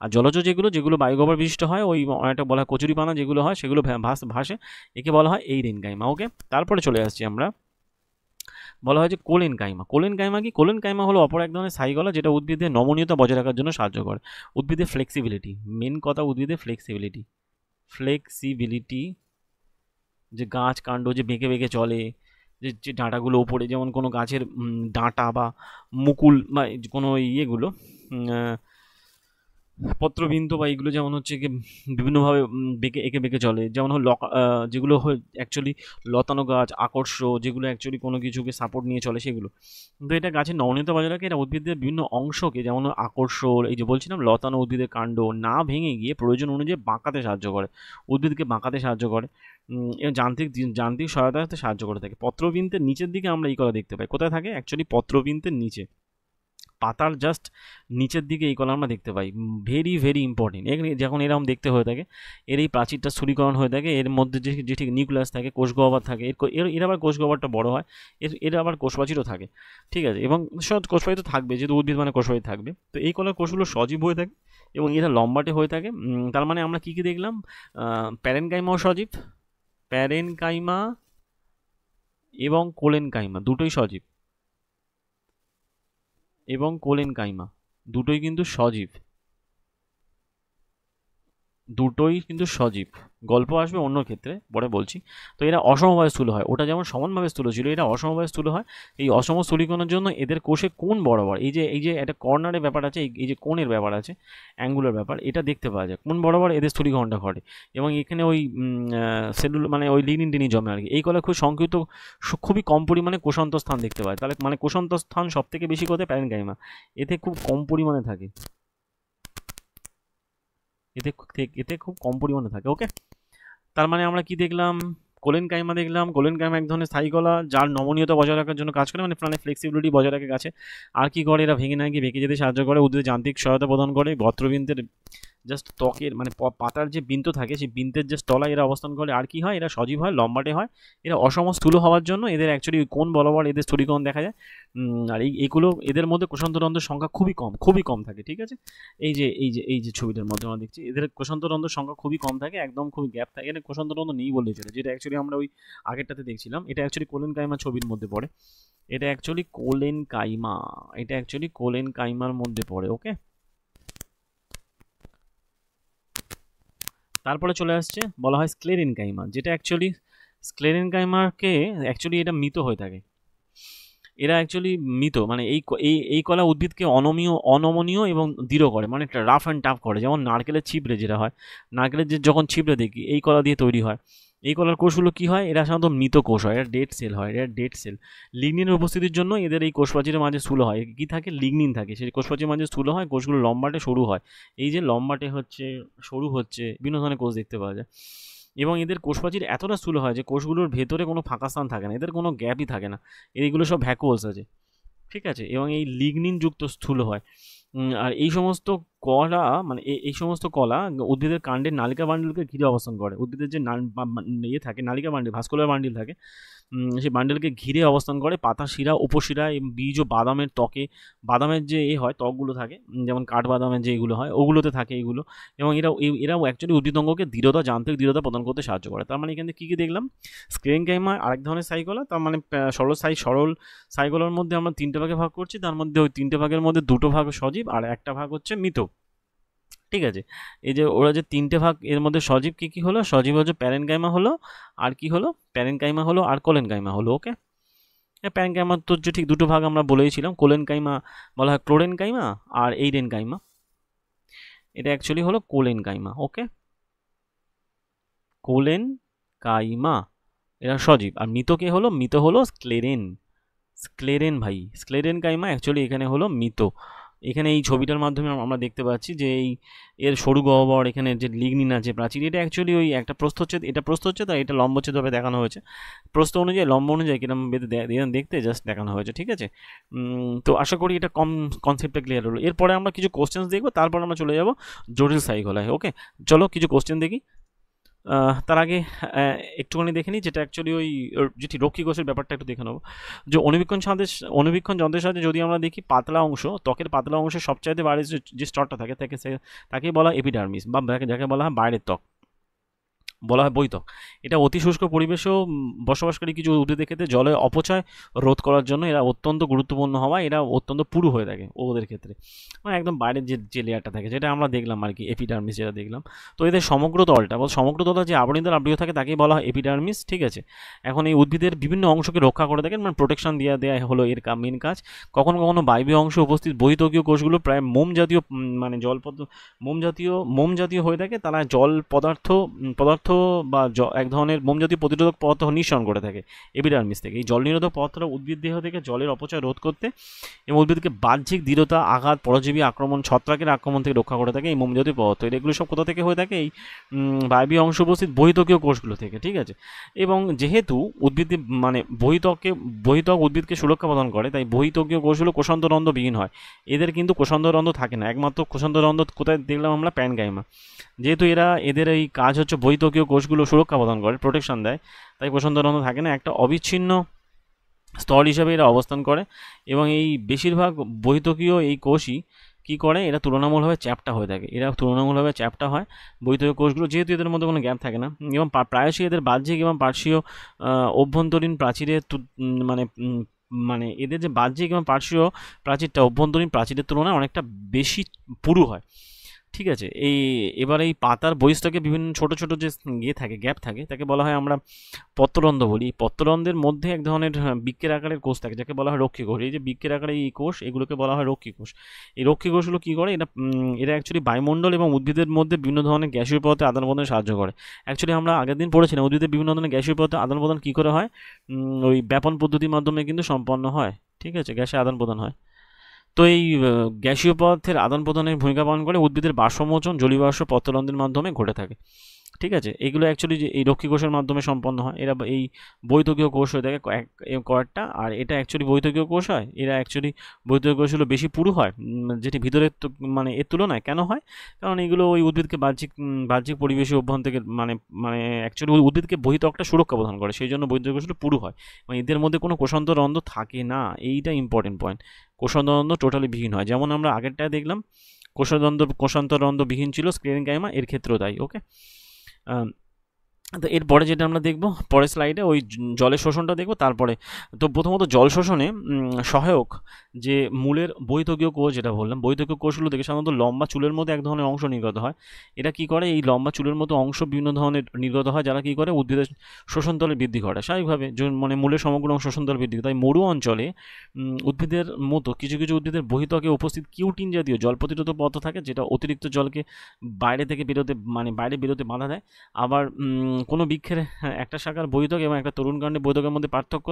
Speaker 1: আর জলজ যেগুলো বায়ুগহ্বর বিশিষ্ট হয়, ওই একটা বলা হয় কচুরিপানা যেগুলো হয়, সেগুলো ভাসে, একে বলা হয় এইরেনকাইমা, ওকে। তারপরে চলে আসছি আমরা বলা হয় যে কোলেন কাইমা। কোলেন কাইমা কি? কোলেন কাইমা হলো অপর এক ধরনের সাইকলা যেটা উদ্ভিদের নমনীয়তা বজায় রাখার জন্য সাহায্য করে। উদ্ভিদের ফ্লেক্সিবিলিটি, মেন কথা উদ্ভিদের ফ্লেক্সিবিলিটি। ফ্লেক্সিবিলিটি, যে গাছ কাণ্ড যে বেঁকে বেঁকে চলে, যে যে ডাঁটাগুলো ওপরে, যেমন কোনো গাছের ডাঁটা বা মুকুল বা কোনো ইয়েগুলো পত্রবিন্দু বা এইগুলো যেমন হচ্ছে কি বিভিন্নভাবে বেঁকে এঁকে বেঁকে চলে, যেমন হল যেগুলো অ্যাকচুয়ালি লতানো গাছ, আকর্ষ, যেগুলো অ্যাকচুয়ালি কোনো কিছুকে সাপোর্ট নিয়ে চলে সেগুলো। কিন্তু এটা গাছের নমনীয়তা বজায় রাখে। এটা উদ্ভিদের বিভিন্ন অংশকে, যেমন আকর্ষ, এই যে বলছিলাম লতানো উদ্ভিদের কাণ্ড না ভেঙে গিয়ে প্রয়োজন অনুযায়ী বাঁকাতে সাহায্য করে, উদ্ভিদকে বাঁকাতে সাহায্য করে, এবং যান্ত্রিক সহায়তাতে সাহায্য করে থাকে। পত্রবৃন্তের নিচের দিকে আমরা এই কলা দেখতে পাই। কোথায় থাকে? অ্যাকচুয়ালি পত্রবৃন্তের নিচে, পাতার জাস্ট নিচের দিকে এই কলা আমরা দেখতে পাই। Very very important. যখন এরকম দেখতে হয়ে থাকে, এর এই প্রাচীরটা স্থূলীকরণ হয়ে থাকে, এর মধ্যে যে ঠিক নিউক্লিয়াস থাকে, কোষ গহ্বর থাকে, এর আবার কোষ গহ্বরটা বড় হয়, এর আবার কোষপ্রাচীরও থাকে, ঠিক আছে। এবং সব কোষপ্রাচীর তো থাকবে, যেহেতু উদ্ভিদ মানে কোষপ্রাচীর থাকবে। তো এই কলার কোষগুলো সজীব হয়ে থাকে এবং এরা লম্বাটে হয়ে থাকে। তার মানে আমরা কী কী দেখলাম? প্যারেনকাইমাও সজীব, প্যারেনকাইমা এবং কোলেনকাইমা দুটোই সজীব, এবং কোলেনকাইমা দুটোই কিন্তু সজীব, দুটোই কিন্তু সজীব। গল্প আসবে অন্য ক্ষেত্রে, পরে বলছি। তো এরা অসমভাবে স্থূল হয়, ওটা যেমন সমানভাবে স্থূল ছিল, এরা অসমভাবে স্থূল হয়। এই অসম স্থূলীকরণের জন্য এদের কোষে কোণ বরাবর, এই যে একটা কর্নারের ব্যাপার আছে, এই যে কোণের ব্যাপার আছে, অ্যাঙ্গুলার ব্যাপার, এটা দেখতে পাওয়া যায়। কোণ বরাবর এদের স্থূলীকরণটা ঘটে, এবং এখানে ওই সেলুল মানে ওই লিগনিন টিনি জমে আর কি। এই কলায় খুব সংক্ষিপ্ত, খুবই কম পরিমাণে কোষান্তর স্থান দেখতে পায়। তাহলে মানে কোষান্তর স্থান সব থেকে বেশি কোথায়? প্যারেনকাইমা। এতে খুব কম পরিমাণে থাকে, এতে খুব কম পরিমাণে থাকে। ওকে, তার মানে আমরা কি দেখলাম? কোলেনকাইমা দেখলাম। কোলেনকাইমা এক ধরনের স্থায়ী কলা যার নমনীয়তা বজায় রাখার জন্য কাজ করে, মানে ফ্লেক্সিবিলিটি বজায় রাখে গাছে। আর কি করে? এরা ভেঙে না গিয়ে বেঁকে যেতে সাহায্য করে, উদ্ভিদের যান্ত্রিক সহায়তা প্রদান করে, পত্রবৃন্তের জাস্ট ত্বকের মানে পাতার যে বৃন্ত থাকে সেই বৃন্তের যে তলায় এরা অবস্থান করে। আর কি হয়? এরা সজীব হয়, লম্বাটে হয়। এরা অসম স্থূল হওয়ার জন্য এদের অ্যাকচুয়ালি কোণ বরাবর এদের স্থূলীকরণ দেখা যায়। আর এইগুলো এদের মধ্যে কোষান্তরন্ধ্রের সংখ্যা খুবই কম থাকে, ঠিক আছে। এই যে ছবিটার মধ্যে আমরা দেখছি, এদের কোষান্তরন্ধ্রের সংখ্যা খুবই কম থাকে, একদম খুবই গ্যাপ থাকে, এখানে কোষান্তরন্ধ্র নেই বললেই চলে। যেটা অ্যাকচুয়ালি আমরা ওই আগেরটাতে দেখছিলাম, এটা অ্যাকচুয়ালি কোলেনকাইমা ছবির মধ্যে পড়ে। এটা অ্যাকচুয়ালি কোলেনকাইমার মধ্যে পড়ে। ওকে, তারপরে চলে আসছে বলা হয় স্ক্লেরেনকাইমা, যেটা অ্যাকচুয়ালি স্ক্লেরেনকাইমাকে অ্যাকচুয়ালি এটা মৃত হয়ে থাকে। এরা অ্যাকচুয়ালি মৃত, মানে এই কলা উদ্ভিদকে অনমনীয় এবং দৃঢ় করে, মানে একটা রাফ অ্যান্ড টাফ করে। যেমন নারকেলের ছিবড়ে যেটা হয়, নারকেলের যে যখন ছিবড়ে দেখি, এই কলা দিয়ে তৈরি হয়। এই কলার কোষগুলো কী হয়? এরা সাধারণত মৃত কোষ হয়, এরা ডেড সেল হয়, এরা ডেড সেল। লিগনিনের উপস্থিতির জন্য এদের এই কোষপ্রাচীরের মাঝে স্থূল হয়, কী থাকে? লিগনিন থাকে, সেই কোষপ্রাচীরের মাঝে স্থূল হয়, কোষগুলো লম্বাটে সরু হয়। এই যে লম্বাটে হচ্ছে, সরু হচ্ছে, বিভিন্ন ধরনের কোষ দেখতে পাওয়া যায়। এবং এদের কোষপ্রাচীর এতটা স্থূল হয় যে কোষগুলোর ভেতরে কোনো ফাঁকা স্থান থাকে না, এদের কোনো গ্যাপই থাকে না, এইগুলো সব ভ্যাকুয়ালস আছে, ঠিক আছে। এবং এই লিগনিন যুক্ত স্থূল হয়। আর এই সমস্ত কলা মানে এই সমস্ত কলা উদ্ভিদের কাণ্ডের নালিকা বান্ডিলকে ঘিরে অবস্থান করে। উদ্ভিদের যে ইয়ে থাকে, নালিকা বান্ডিল, ভাস্কুলার বান্ডিল থাকে, সেই বান্ডেলকে ঘিরে অবস্থান করে। পাতা শিরা, উপশিরা, বীজ ও বাদামের ত্বকে, বাদামের যে হয় ত্বকগুলো থাকে, যেমন কাঠবাদামের যে এগুলো হয়, ওগুলোতে থাকে এইগুলো। এবং এরাও অ্যাকচুয়ালি উদ্ভিদঙ্গকে যান্ত্রিক দৃঢ়তা প্রদান করতে সাহায্য করে। তার মানে এখানে কী কী দেখলাম? স্ক্লেরেনকাইমা আরেক ধরনের সাইকলা, তার মানে সরল সাইকলার মধ্যে আমরা 3টে ভাগে ভাগ করছি। তার মধ্যে ওই 3টে ভাগের মধ্যে 2টো ভাগ সজীব আর একটা ভাগ হচ্ছে মৃত, ঠিক আছে। এই যে ওরা যে 3টে ভাগ, এর মধ্যে সজীব কী হলো? সজীব হচ্ছে প্যারেনকাইমা হলো, আর কি হলো? প্যারেনকাইমা হলো আর কোলেনকাইমা হলো। ওকে, প্যারেনকাইমার তো যে ঠিক 2টো ভাগ আমরা বলেইছিলাম। কোলেনকাইমা বলা হয় ক্লোরেনকাইমা, আর এইরেনকাইমা, এটা অ্যাকচুয়ালি হলো কোলেনকাইমা। ওকে, কোলেনকাইমা এরা সজীব। আর মৃত হলো স্ক্লেরেন ভাই, স্ক্লেরেনকাইমা অ্যাকচুয়ালি এখানে হলো মৃত। এখানে এই ছবিটার মাধ্যমে আমরা দেখতে পাচ্ছি যে এর সরু গহ্বর, এখানে যে লিগনিন আছে প্রাচীর, এটা অ্যাকচুয়ালি ওই একটা প্রস্থচ্ছেদ, এটা প্রস্থচ্ছেদ আর এটা লম্বচ্ছেদভাবে দেখানো হয়েছে। প্রস্থ অনুযায়ী লম্ব অনুযায়ী কিরকম দেখতে জাস্ট দেখানো হয়েছে, ঠিক আছে। তো আশা করি এটা কনসেপ্টটা ক্লিয়ার হলো। এরপরে আমরা কিছু কোশ্চেন্স দেখবো, তারপর আমরা চলে যাব জটিল সাইকলায়। ওকে, চলো কিছু কোশ্চেন দেখি। তার আগে একটুখানি দেখে নিই, যেটা অ্যাকচুয়ালি ওই যেটি রক্ষী কোষের ব্যাপারটা একটু দেখে নেবো। যে অনুবীক্ষণ যন্ত্রের সাহায্যে যদি আমরা দেখি পাতলা অংশ, ত্বকের পাতলা অংশের সবচাইতে বাইরে যে স্তরটা থাকে তাকেই বলা এপিডার্মিস, বা যাকে বলা হয় বাইরের ত্বক। বলা হয় বৈতক। এটা অতি শুষ্ক পরিবেশেও বসবাসকারী কিছু উদ্ভিদের ক্ষেত্রে জলের অপচয় রোধ করার জন্য এরা অত্যন্ত গুরুত্বপূর্ণ হওয়ায় এরা অত্যন্ত পুরু হয়ে থাকে ওদের ক্ষেত্রে, মানে একদম বাইরের যে লেয়ারটা থাকে যেটা আমরা দেখলাম আর কি, এপিডার্মিস যেটা দেখলাম। তো এদের সমগ্র দলটা সমগ্র দলটা যে আবরণীদের আবৃত থাকে তাকেই বলা হয় এপিডার্মিস, ঠিক আছে। এখন এই উদ্ভিদের বিভিন্ন অংশকে রক্ষা করে থাকেন, মানে প্রোটেকশন দেওয়া হলো এর মেন কাজ। কখনো কখনো বায়বীয় অংশে উপস্থিত বহিঃত্বকীয় কোষগুলো প্রায় মোম জাতীয় মানে মোম জাতীয় হয়ে থাকে, তারা জল পদার্থ বা এক ধরনের মোম জাতীয় প্রতিরোধক পদার্থ নিঃসরণ করে থাকে এপিডার্মিস থেকে। এই জল নিরোধক পদার্থটা উদ্ভিদ দেহ থেকে জলের অপচয় রোধ করতে এবং উদ্ভিদকে বাহ্যিক দৃঢ়তা, আঘাত, পরজীবী আক্রমণ, ছত্রাকের আক্রমণ থেকে রক্ষা করে থাকে এই মোম জাতীয় পদার্থ। এগুলো সব কোথা থেকে হয়ে থাকে? এই বায়বীয় অংশ উপস্থিত বহিঃত্বকীয় কোষগুলো থেকে, ঠিক আছে। এবং যেহেতু উদ্ভিদ মানে বহিঃত্বক উদ্ভিদকে সুরক্ষা প্রদান করে, তাই বহিঃত্বকীয় কোষগুলো কোষান্তরন্ধ্রবিহীন হয়। এদের কিন্তু কোষান্তরন্ধ্র থাকে না, একমাত্র কোষান্তরন্ধ্র কোথায় দেখলাম আমরা? প্যানগাইমা। যেহেতু এদের এই কাজ হচ্ছে বহিঃত্বকীয় কোষগুলো সুরক্ষা প্রদান করে, প্রোটেকশন দেয়, তাই কোষান্তরন্ধ্র থাকে না, একটা অবিচ্ছিন্ন স্তর হিসাবে এরা অবস্থান করে। এবং এই বেশিরভাগ বহিঃত্বকীয় এই কোষই কী করে, এরা তুলনামূলকভাবে চ্যাপ্টা হয়ে থাকে, চ্যাপ্টা হয় বহিঃত্বকীয় কোষগুলো, যেহেতু এদের মধ্যে কোনো গ্যাপ থাকে না। এবং প্রায়শই এদের বাহ্যিক এবং পার্শ্বীয় অভ্যন্তরীণ প্রাচীরের মানে এদের যে বাহ্যিক এবং পার্শ্বীয় প্রাচীরটা অভ্যন্তরীণ প্রাচীরের তুলনায় অনেকটা বেশি পুরু হয়, ঠিক আছে। এবার এই পাতার বহিঃস্থকে বিভিন্ন ছোট ছোট যে থাকে, গ্যাপ থাকে, তাকে বলা হয় আমরা পত্ররন্ধ্র বলি। পত্ররন্ধ্রের মধ্যে এক ধরনের বৃক্কের আকারের কোষ থাকে, যাকে বলা হয় রক্ষী কোষ। এই যে বৃক্কের আকারের এই কোষ, এগুলোকে বলা হয় রক্ষী কোষ। এই রক্ষী কোষগুলো কী করে? এরা অ্যাকচুয়ালি বায়ুমণ্ডল এবং উদ্ভিদের মধ্যে বিভিন্ন ধরনের গ্যাসীয় পদার্থের আদান প্রদানে সাহায্য করে। অ্যাকচুয়ালি আমরা আগের দিন পড়েছিলাম উদ্ভিদের বিভিন্ন ধরনের গ্যাসীয় পদার্থের আদান প্রদান কী করে হয়, ওই ব্যাপন পদ্ধতির মাধ্যমে কিন্তু সম্পন্ন হয়, ঠিক আছে, গ্যাসের আদান প্রদান হয়। তো এই গ্যাসীয় পদার্থের আদান প্রদানের ভূমিকা পালন করে উদ্ভিদের বাষ্পমোচন জলীয়বাষ্প পত্ররন্ধ্রের মাধ্যমে ঘটে থাকে, ঠিক আছে। এগুলো অ্যাকচুয়ালি যে এই রক্ষী কোষের মাধ্যমে সম্পন্ন হয়। এরা এই বৈতকীয় কোষ হয়ে থাকে কয়েকটা, আর এটা অ্যাকচুয়ালি বৈতকীয় কোষ হয়। এরা অ্যাকচুয়ালি বৈতকীয় কোষগুলো বেশি পুরু হয়, যেটি ভিতরের মানে এর তুলনায়। কেন হয়? কারণ এগুলো ওই উদ্ভিদকে বাহ্যিক পরিবেশে অভ্যন্তর থেকে মানে অ্যাকচুয়ালি উদ্ভিদকে বহিঃত্বকটা সুরক্ষা প্রদান করে, সেই জন্য বৈতকীয় কোষগুলো পুরু হয়। এবং এদের মধ্যে কোনো কোষান্তরন্ধ্র থাকে না, এইটা ইম্পর্টেন্ট পয়েন্ট। কোষান্তরন্ধ্র টোটালি বিহীন হয়, যেমন আমরা আগেরটায় দেখলাম কোষান্তরন্ধ্রবিহীন ছিল স্ক্লেরেনকাইমা, এর ক্ষেত্রেও তাই, ওকে। তো এরপরে যেটা আমরা দেখব পরের স্লাইডে, ওই জলের শোষণটা দেখব। তারপরে তো প্রথমত জল শোষণে সহায়ক যে মূলের বৈতকীয় কোষ, যেটা বললাম, বৈতকীয় কোষগুলো থেকে সাধারণত লম্বা চুলের মধ্যে এক ধরনের অংশ নির্গত হয়। এটা কি করে? এই লম্বা চুলের মতো অংশ বিভিন্ন ধরনের নির্গত হয়, যারা কি করে উদ্ভিদের শোষণতলের বৃদ্ধি ঘটায় স্বাভাবিকভাবে, মানে মূলের সমগ্র অংশ শোষণতল বৃদ্ধি। তাই মরু অঞ্চলে উদ্ভিদের মতো কিছু উদ্ভিদের বহিঃত্বকে উপস্থিত কিউটিন জাতীয় জল প্রতিরোধক পদার্থ থাকে, যেটা অতিরিক্ত জলকে বাইরে বেরোতে বাধা দেয়। আবার কোনো বৃক্ষের একটা শাখার বৈতক এবং একটা তরুণ কাণ্ডের বৈতকের মধ্যে পার্থক্য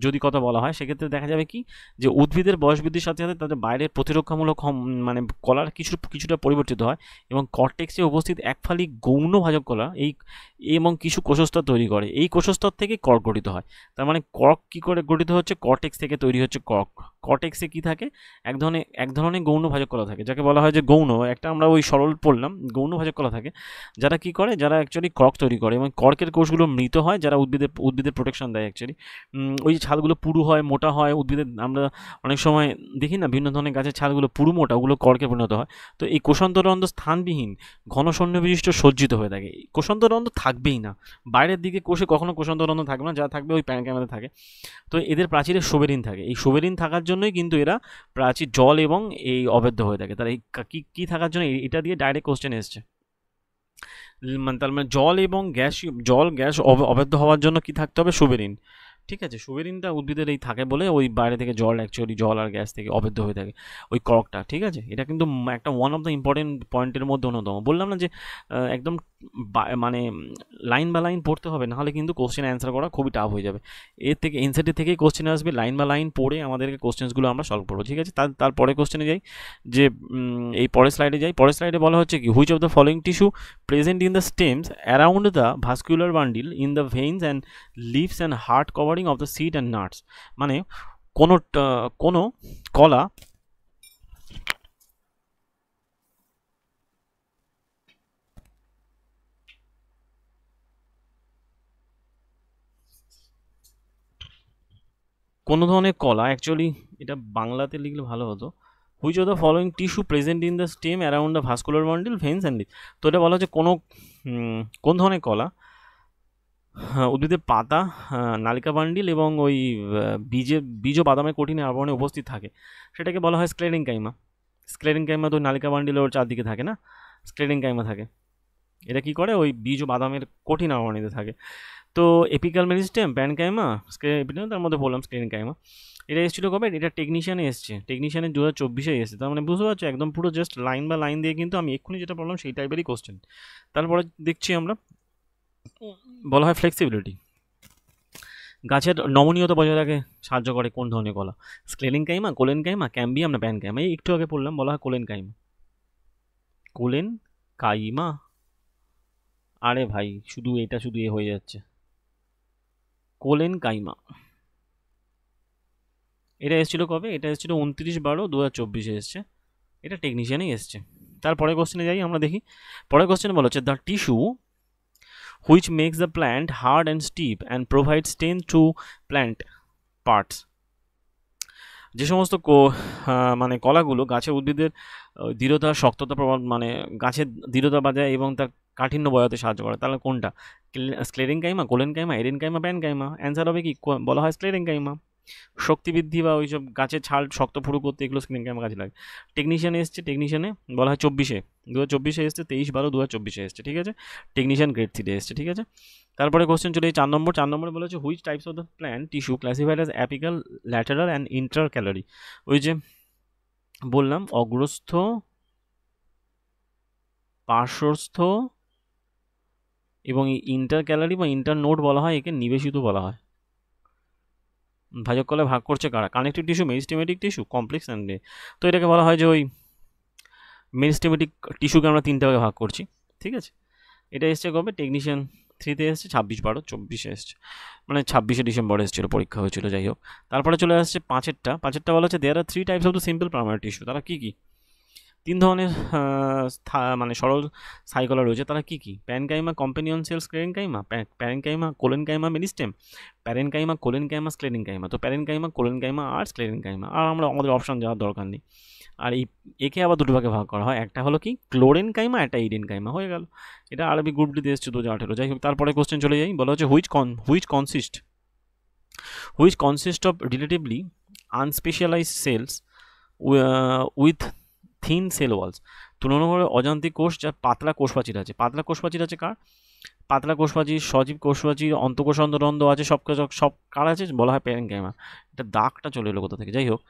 Speaker 1: যদি কথা বলা হয়, সেক্ষেত্রে দেখা যাবে কি, যে উদ্ভিদের বয়স বৃদ্ধির সাথে সাথে তাদের বাইরের প্রতিরক্ষামূলক মানে কলার কিছুটা পরিবর্তিত হয়, এবং কর্টেক্সে উপস্থিত একফালি গৌণ ভাজক কলা এবং কিছু কোষস্তর তৈরি করে। এই কোষস্তর থেকে কর্ক গঠিত হয়। তার মানে কর্ক কী করে গঠিত হচ্ছে? কর্টেক্স থেকে তৈরি হচ্ছে কর্ক। কর্টেক্সে কি থাকে? এক ধরনের গৌণ ভাজক কলা থাকে, যাকে বলা হয় যে গৌণ, একটা আমরা ওই সরল পড়লাম, গৌণ ভাজক কলা থাকে, যারা কি করে, যারা অ্যাকচুয়ালি কর্ক তৈরি করে। এবং কর্কের কোষগুলো মৃত হয়, যারা উদ্ভিদের প্রোটেকশন দেয় অ্যাকচুয়ালি। ওই যে ছালগুলো পুরু হয়, মোটা হয় উদ্ভিদের, আমরা অনেক সময় দেখি না বিভিন্ন ধরনের গাছের ছালগুলো পুরু মোটা, ওগুলো কর্কে পরিণত হয়। তো এই কোষান্তরন্ধ্র স্থানবিহীন ঘন শূন্য বিশিষ্ট সজ্জিত হয়ে থাকে। কোষান্তরন্ধ্র থাকবেই না, বাইরের দিকে কোষে কখনো কোষান্তরন্ধ্র থাকবে না, যা থাকবে ওই প্যানকাইমাতে থাকে। তো এদের প্রাচীরে সোবেরিন থাকে, এই সোবেরিন থাকার জন্যই কিন্তু এরা প্রাচীর জল এবং এই অবেদ্য হয়ে থাকে। তারা এই কী থাকার জন্য, এটা দিয়ে ডাইরেক্ট কোশ্চেন এসছে। তার মানে জল গ্যাস অবাধ্য হওয়ার জন্য কি থাকতে হবে? সোবেরিন, ঠিক আছে। সোবেরিনটা উদ্ভিদের এই থাকে বলে ওই বাইরে থেকে জল আর গ্যাস থেকে অবাধ্য হয়ে থাকে ওই কর্কটা, ঠিক আছে। এটা কিন্তু একটা ওয়ান অফ দ্য ইম্পর্টেন্ট পয়েন্টের মধ্যে অন্যতম। বললাম না যে একদম মানে লাইন বা লাইন পড়তে হবে, নাহলে কিন্তু কোশ্চেন অ্যান্সার করা খুবই টাফ হয়ে যাবে। এর থেকে এনসিটি থেকেই কোশ্চেন আসবে, লাইন বা লাইন পড়ে আমাদেরকে কোশ্চেন্সগুলো আমরা সলভ করবো, ঠিক আছে। তারপরে কোশ্চেনে যাই, যে এই পরের স্লাইডে বলা হচ্ছে কি, which of the following tissue present in the stems around the vascular bundle in the veins and leaves and hard covering of the seed and nuts. মানে কোনো কলা কোনো ধরনের কলা, অ্যাকচুয়ালি এটা বাংলাতে লিখলে ভালো হতো, which of the following tissue present in the stem around the vascular bundle veins and leaves. তো এটা বলা হচ্ছে কোন ধরনের কলা উদ্ভিদের পাতা, নালিকা বান্ডিল এবং ওই বীজ ও বাদামের কঠিনের আবরণে উপস্থিত থাকে, সেটাকে বলা হয় স্ক্লেরেনকাইমা। স্ক্লেরেনকাইমা তো নালিকা বান্ডিল ওর চারদিকে থাকে না, স্ক্লেরেনকাইমা থাকে। এটা কি করে, ওই বীজ ও বাদামের কঠিন আবরণীতে থাকে। তো এপিক্যাল মেরিস্টেম, প্যানকাইমা, এপিডেম, তার মধ্যে বললাম স্ক্লেরেনকাইমা। এটা এসেছিলো কবে? এটা টেকনিশিয়ানে এসছে, টেকনিশিয়ানে 2024 এসেছে। তার মানে বুঝতে পারছো, একদম পুরো জাস্ট লাইন বা লাইন দিয়ে কিন্তু আমি এক্ষুনি যেটা বললাম সেই টাইপেরই কোশ্চেন। তারপরে দেখছি আমরা, বলা হয় ফ্লেক্সিবিলিটি। গাছের নমনীয়তা বজায় রাখে সাহায্য করে কোন ধরনের কলা? স্ক্লেরেনকাইমা, কোলেনকাইমা, ক্যাম্বিয়াম না প্যানকাইমা? এই একটু আগে পড়লাম, বলা হয় কোলেনকাইমা। কোলেনকাইমা। আরে ভাই, শুধু এটা শুধু এ হয়ে যাচ্ছে, কোলেনকাইমা। এটা এসেছিল কবে? এটা এসেছিল 29/12/2024 এসছে। এটা টেকনিশিয়ানেই এসছে। তারপরে কোশ্চেনে যাই, আমরা দেখি। পরের কোশ্চেনে বলা হচ্ছে, the tissue which makes the plant hard and stiff and provide strength to plant parts. যে সমস্ত মানে কলাগুলো গাছের উদ্ভিদের দৃঢ়তা, শক্ততা প্রভাব, মানে গাছের দৃঢ়তা বাজায় এবং তার কাঠিন্য বজাতে সাহায্য করে, তাহলে কোনটা? Sclerenchyma, collenchyma, aerenchyma, parenchyma? Answer হবে কি, বলা হয় স্ক্লেরেনকাইমা। শক্তি বৃদ্ধি বা ওইসব গাছের ছাল শক্ত ফুটো করতে এগুলো স্ক্লেরেনকাইমা কাজে লাগে। টেকনিশিয়ানে এসছে, টেকনিশিয়ানে বলা হয় 2024 এসছে, 23/12/2024 এসছে, ঠিক আছে। টেকনিশিয়ান গ্রেড 3 এসছে, ঠিক আছে। তারপরে কোশ্চেন চলে 4 নম্বরে বলা হচ্ছে, which types of the plant tissue classified as apical, lateral and ইন্টারক্যালারি? ওই যে বললাম, অগ্রস্থ, পার্শ্বস্থ এবং ইন্টারক্যালারি বা ইন্টারনোড বলা হয়, একে নিবেশিত বলা হয়। ভাজক কলায় ভাগ করছে কারা? Connective tissue, meristematic tissue, complex and. তো এটাকে বলা হয় যে ওই মেরিস্টেমেটিক টিস্যুকে আমরা 3টে ভাগে ভাগ করছি, ঠিক আছে। এটা এসছে কবে? টেকনিশিয়ান 3-তে এসছে, 26/12/24 এসছে, মানে 26শে ডিসেম্বর এসেছিলো, পরীক্ষা হয়েছিল, যাই হোক। তারপরে চলে আসছে পাঁচেরটা বলা হচ্ছে, দেয়ার আর 3 types of the simple permanent tissue. তারা কী কী? 3 ধরনের মানে সরল সাইকলা রয়েছে, তারা কী কী? Parenchyma, companion cell, sclerenchyma, parenchyma, collenchyma, meristem, parenchyma, collenchyma, sclerenchyma. তো প্যারেনকাইমা, কোলেনকাইমা আর স্ক্লেরেনকাইমা, আর আমাদের অপশান যাওয়ার দরকার নেই। আর একে আবার দুটো ভাগে ভাগ করা হয়, একটা হলো কি ক্লোরেনকাইমা, একটা ইডেনকাইমা, হয়ে গেল। এটা আরবি গ্রুপ ডিতে এসছে 2018। যাই হোক, তারপরে কোশ্চেন চলে যাই, বলা হচ্ছে, which consist of relatively unspecialized cells with thin cell walls. তুলনামূলক অযান্ত্রিক কোষ যার পাতলা কোষপ্রাচীর আছে। পাতলা কোষপ্রাচীর আছে কার? পাতলা কোষপ্রাচীর, সজীব কোষপ্রাচীর, অন্তঃকোষ অন্তরন্ধ্র আছে, সব কার আছে? বলা হয় প্যারেনকাইমা। এটা দাগটা চলে এলো কোথা থেকে, যাই হোক,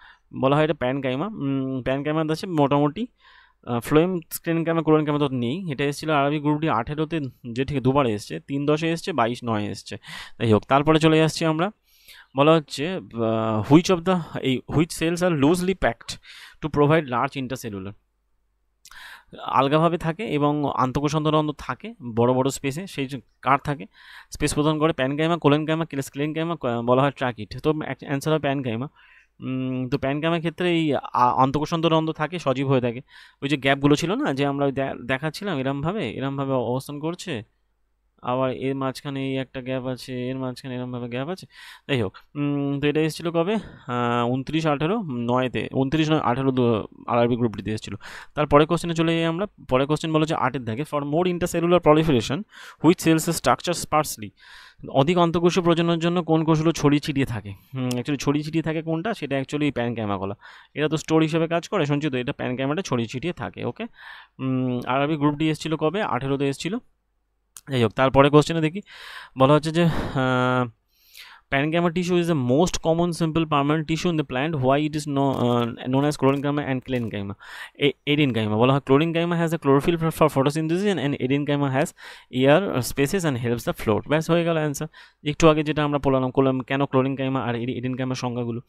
Speaker 1: বলা হয় এটা প্যারেনকাইমা। প্যারেনকাইমা আছে মোটামুটি। ফ্লোয়েম, স্ক্লেরেনকাইমা, কোলেনকাইমা তো নেই। এটা এসেছিলো আরবি গ্রুপ ডি 18-তে, যে ঠিক দুবার এসছে, 3/10 এসছে, 22/9 এসছে, যাই হোক। তারপরে চলে আসছি আমরা, বলা হচ্ছে, which cells are loosely packed to provide large intercellular. আলগাভাবে থাকে এবং আন্তঃকোষ অন্তরন্ধ্র থাকে বড় বড় স্পেসে, সেই কার থাকে? স্পেস প্রদান করে প্যানকাইমা, কোলেনকাইমা, স্ক্লেরেনকাইমা, বলা হয় ট্র্যাকিট। তো অ্যান্সার হয় প্যানকাইমা। তো প্যানকাইমার ক্ষেত্রে এই অন্তঃকোষ অন্তরন্ধ্র থাকে, সজীব হয়ে থাকে। ওই যে গ্যাপগুলো ছিল না, যে আমরা দেখাচ্ছিলাম, এরমভাবে অবস্থান করছে, আবার এর মাঝখানে এই একটা গ্যাপ আছে, এর মাঝখানে এরমভাবে গ্যাপ আছে, যাই হোক। তো এটা এসেছিলো কবে? 29/18/9-তে, 29/9/18 আরবি গ্রুপ ডিতে এসেছিলো। তারপরে কোশ্চেনে চলে যাই আমরা। পরের কোশ্চেন বলা হচ্ছে 8-এর দাগে, for more intercellular proliferation which cells structure sparsely. অধিক অন্তঃকোষীয় প্রজননের জন্য কোন কোষগুলো ছড়িয়ে ছিটিয়ে থাকে? অ্যাকচুয়ালি ছড়িয়ে ছিটিয়ে থাকে কোনটা? সেটা অ্যাকচুয়ালি প্যানকাইমা কলা। এটা তো স্টোর হিসেবে কাজ করে, শুনছি তো, এটা প্যানকাইমাটা ছড়িয়ে ছিটিয়ে থাকে, ওকে। আরবি গ্রুপ ডি এসেছিলো কবে? 18-তে এসেছিলো, যাই হোক। তারপরে কোশ্চেনে দেখি, বলা হচ্ছে যে, parenchyma tissue is the most common simple permanent tissue in the plant. Why it is known as chlorinchyma and clerenchyma? Edenchyma বলা হয়, chlorinchyma has a chlorophyll for photosynthesis and edenchyma has air spaces and helps the float. ব্যাস হয়ে গেল answer. একটু আগে যেটা আমরা বললাম কেন chlorinchyma আর edenchyma সংজ্ঞাগুলো।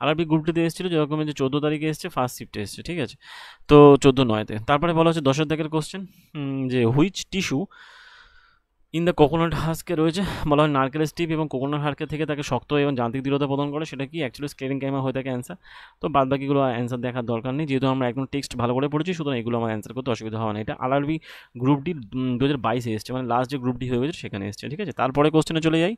Speaker 1: আরবি গ্রুপটিতে এসেছিল যেরকম, যে 14 তারিখে এসছে, ফার্স্ট শিফটে এসছে, ঠিক আছে। তো 14/9-তে। তারপরে বলা হচ্ছে 10-এর দাগের কোশ্চেন, যে which tissue in the coconut হাস্কে রয়েছে, বলা হয় নারকেলের স্টিপ এবং কোকোনাট হাস্কের থেকে তাকে শক্ত এবং যান্ত্রিক দৃঢ়তা প্রদান করে, সেটা কি? অ্যাকচুয়ালি স্ক্লেরেনকাইমা হয়ে থাকে অ্যান্সার। তো বাদ বাকিগুলো অ্যান্সার দেখার দরকার নেই, যেহেতু আমরা একদম টেক্সট ভালো করে পড়েছি, সুতরাং এগুলো আমার অ্যান্সার করতে অসুবিধা হবে না। এটা আরআরবি গ্রুপ ডি 2022-এ এসছে, মানে লাস্ট যে গ্রুপ ডি হয়ে গেছে সেখানে এসছে, ঠিক আছে। তারপরে কোশ্চেনে চলে যাই,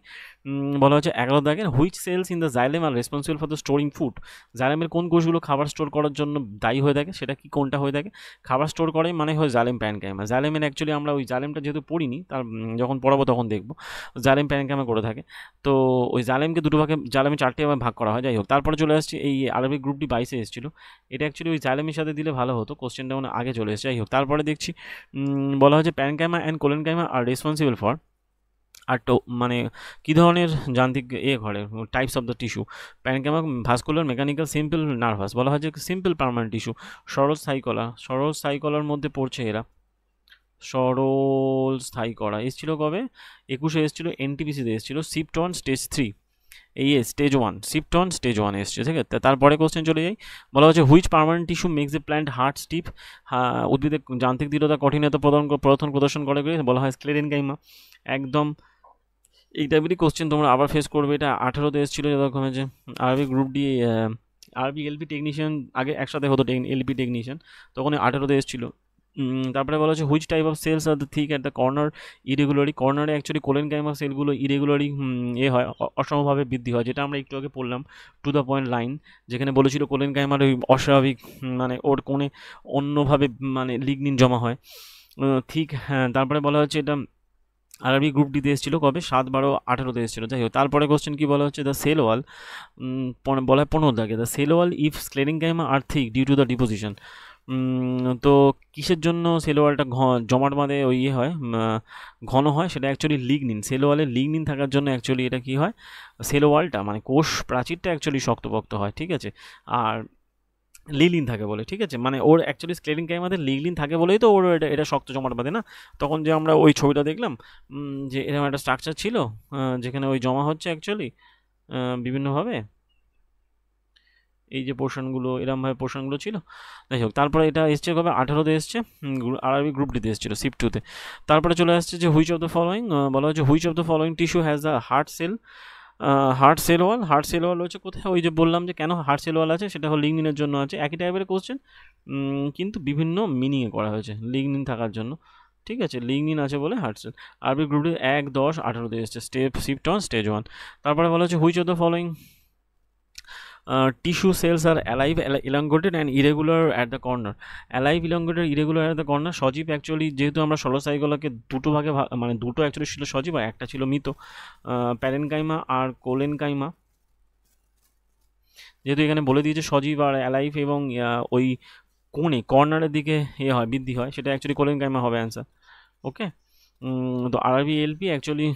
Speaker 1: বলা হচ্ছে 11 দাগের, which cells in the xylem are responsible for the storing food. জাইলেমের কোন কোষগুলো খাবার স্টোর করার জন্য দায়ী হয়ে থাকে? সেটা কি, কোনটা হয়ে থাকে? খাবার স্টোর করে মানে হয় জাইলেম প্যানকাইমা। জাইলেমের অ্যাকচুয়ালি আমরা ওই জাইলেমটা যেহেতু পড়িনি, তার যখন পড়াবো তখন দেখবো জালেম প্যারেনকাইমা করে থাকে। তো ওই জালেমকে দুটো ভাগে, জালেমে 4টে ভাগ করা হয়। যাই হোক, তারপরে চলে আসছে এই আরবি গ্রুপ ডি 22-এ এসেছিলো। এটা অ্যাকচুয়ালি ওই জালেমের সাথে দিলে ভালো হতো, কোশ্চেনটা মানে আগে চলে এসেছে। যাই হোক, তারপরে দেখছি বলা হয়েছে parenchyma and collenchyma are responsible for আর তো মানে কী ধরনের যান্ত্রিক ঘরে types of the tissue. Parenchyma vascular, mechanical, simple, nervous. বলা হয় যে সিম্পল পার্মানেন্ট টিস্যু। সরল স্থায়ী কলা, সরল স্থায়ী কলার মধ্যে পড়ছে এরা। সরল স্থায়ী করা এসেছিল কবে? 21-এ এসেছিল, এনটিপিসিতে এসেছিল, সিপ্টন স্টেজ 3, এই স্টেজ 1, সিপ্টন স্টেজ 1 এসছে, ঠিক আছে। তারপরে কোশ্চেন চলে যাই, বলা হচ্ছে which permanent tissue makes a plant hard stiff, উদ্ভিদের যান্ত্রিক দৃঢ়তা কঠিনতা প্রদর্শন করে, বলা হয় স্ক্লেরেনকাইমা। একদম এই টাইপেরই কোশ্চেন তোমরা আবার ফেস করবে। এটা 18-তে এসেছিলো যেরকম হয়েছে। আরবি গ্রুপ ডি, আরবি এলপি টেকনিশিয়ান আগে একসাথে হতো, এলপি টেকনিশিয়ান, তখন 18-তে এসেছিলো। তারপরে বলা হচ্ছে which type of cells are the thick at the corner irregularly. কর্নারে অ্যাকচুয়ালি কোলেনকাইমা সেলগুলো ইরেগুলারি হয়, অসমভাবে বৃদ্ধি হয়, যেটা আমরা একটু আগে পড়লাম টু দ্য পয়েন্ট লাইন, যেখানে বলেছিল কোলেনকাইমার ওই অস্বাভাবিক মানে ওর কোণে অন্যভাবে মানে লিগনিন জমা হয়। ঠিক, হ্যাঁ। তারপরে বলা হচ্ছে এটা আরবি গ্রুপ ডিতে এসেছিলো কবে? 7, 12, 18-তে এসেছিলো। যাই হোক, তারপরে কোশ্চেন কী বলা হচ্ছে, দ্য সেল ওয়াল, বলা হয় 15 দাগে, the cell wall of sclerenchyma are thick due to the deposition. তো কিসের জন্য সেল ওয়ালটা জমাট বাঁধে ওই হয়, ঘন হয়? সেটা অ্যাকচুয়ালি লিগনিন। সেল ওয়ালে লিগনিন থাকার জন্য অ্যাকচুয়ালি এটা কী হয়, সেল ওয়ালটা মানে কোষ প্রাচীরটা অ্যাকচুয়ালি শক্তপোক্ত হয়, ঠিক আছে। আর লিগনিন থাকে বলে, ঠিক আছে, মানে ওর অ্যাকচুয়ালি স্ক্লেরেনকাইমাতে লিগনিন থাকে বলেই তো ওর এটা শক্ত জমাট বাঁধে না। তখন যে আমরা ওই ছবিটা দেখলাম যে এরকম একটা স্ট্রাকচার ছিল, যেখানে ওই জমা হচ্ছে অ্যাকচুয়ালি বিভিন্নভাবে, এই যে পোর্শনগুলো এরমভাবে পোর্শনগুলো ছিল। যাই হোক, তারপরে এটা এসছে কবে? 18-তে এসছে, আরবি গ্রুপ ডিতে এসেছিলো, সিপ 2-তে। তারপরে চলে আসছে যে হুইচ অফ দ্য ফলোয়িং, বলা হচ্ছে which of the following tissue has the hard cell, hard cell wall. Hard cell wall হচ্ছে কোথায়? ওই যে বললাম যে কেন হার্ট সেল ওয়াল আছে, সেটা হলো লিগনিনের জন্য আছে। একই টাইপের কোশ্চেন, কিন্তু বিভিন্ন মিনিংয়ে করা হয়েছে লিগনিন থাকার জন্য, ঠিক আছে। লিগনিন আছে বলে হার্ট সেল। আরবি গ্রুপ ডি 1, 10, 18-তে এসছে, সিপ্টন স্টেজ 1। তারপরে বলা হচ্ছে which of the following tissue cells are alive, elongated and irregular at the corner. Alive, elongated, irregular at the corner। Sajib actually, যেহেতু আমরা ষোলসাইগোলাকে দুটো ভাগে মানে দুটো অ্যাকচুয়ালি ছিল সজীব আর একটা ছিল মৃত, প্যারেনকাইমা আর কোলেনকাইমা। যেহেতু এখানে বলে দিয়েছে সজীব আর অ্যালাইভ এবং ওই কোণে কর্নারের দিকে হয়, বৃদ্ধি হয়, সেটা অ্যাকচুয়ালি কোলেনকাইমা হবে অ্যান্সার। ওকে। তো আরবি এলপি অ্যাকচুয়ালি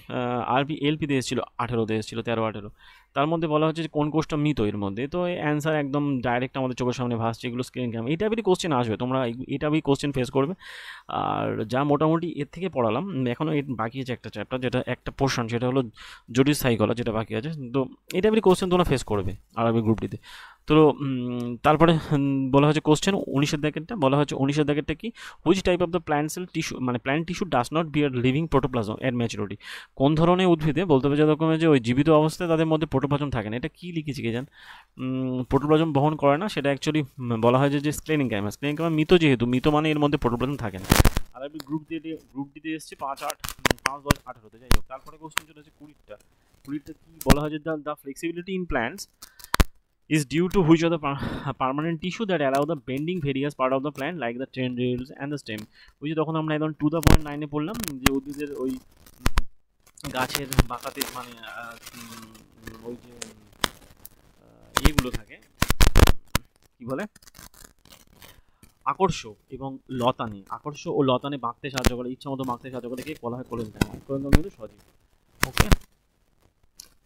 Speaker 1: আরবি এলপিতে এসেছিলো 18-তে এসেছিলো, 13, 18। তার মধ্যে বলা হচ্ছে যে কোন কোষটা মৃত এর মধ্যে, তো অ্যান্সার একদম ডাইরেক্ট আমাদের চোখের সামনে ভাসছে, এগুলো স্ক্রিন ক্যাম। এই টাইপেরই কোশ্চেন আসবে, তোমরা এই টাইপেরই কোশ্চেন ফেস করবে। আর যা মোটামুটি এর থেকে পড়ালাম, এখনও বাকি আছে একটা চ্যাপ্টার, যেটা একটা পোর্শন, সেটা হলো জটিল সাইকোলজি, যেটা বাকি আছে। তো এই টাইপেরই কোশ্চেন তোমরা ফেস করবে আরবি গ্রুপটিতে। তো তারপরে বলা হচ্ছে কোশ্চেন 19-এর দাগেরটা, বলা হচ্ছে 19-এর দাগেরটা কি, which type of the plant cell tissue, মানে plant tissue does not bear living protoplasm at maturity. কোন ধরনের উদ্ভিদে বলতে হবে যেরকম যে ওই জীবিত অবস্থায় তাদের মধ্যে প্রোটোপ্লাজম থাকে না। এটা কি লিখেছি কে জান? প্রোটোপ্লাজম বহন করে না, সেটা অ্যাকচুয়ালি বলা হয় যে স্ক্লেরেনকাইমা। স্ক্লেরেনকাইমা মৃত, যেহেতু মৃত মানে এর মধ্যে প্রোটোপ্লাজম থাকে না। আর আমি গ্রুপ দিতে এসেছি 5, 8, 5, 10, 18-তে। যাই হোক, তারপরে কোশ্চেন চলে আসছে 20টা কি বলা হয় যে the flexibility in plants is due to which of the permanent tissue that allow the bending various part of the plant like the tendrils and the stem। ওই যে তখন আমরা একদম টু দ্য পয়েন্ট 9-এ পড়লাম যে উদ্ভিদের ওই গাছের বাঁকাতে মানে ওই যে ইয়েগুলো থাকে, কি বলে, আকর্ষ এবং লতানে, আকর্ষ ও লতানে বাঁকতে সাহায্য করে, ইচ্ছা মতো বাঁকতে সাহায্য করে, বলা হয় কোলেনকাইমা। কোলেনকাইমা কিন্তু সজীব। ওকে।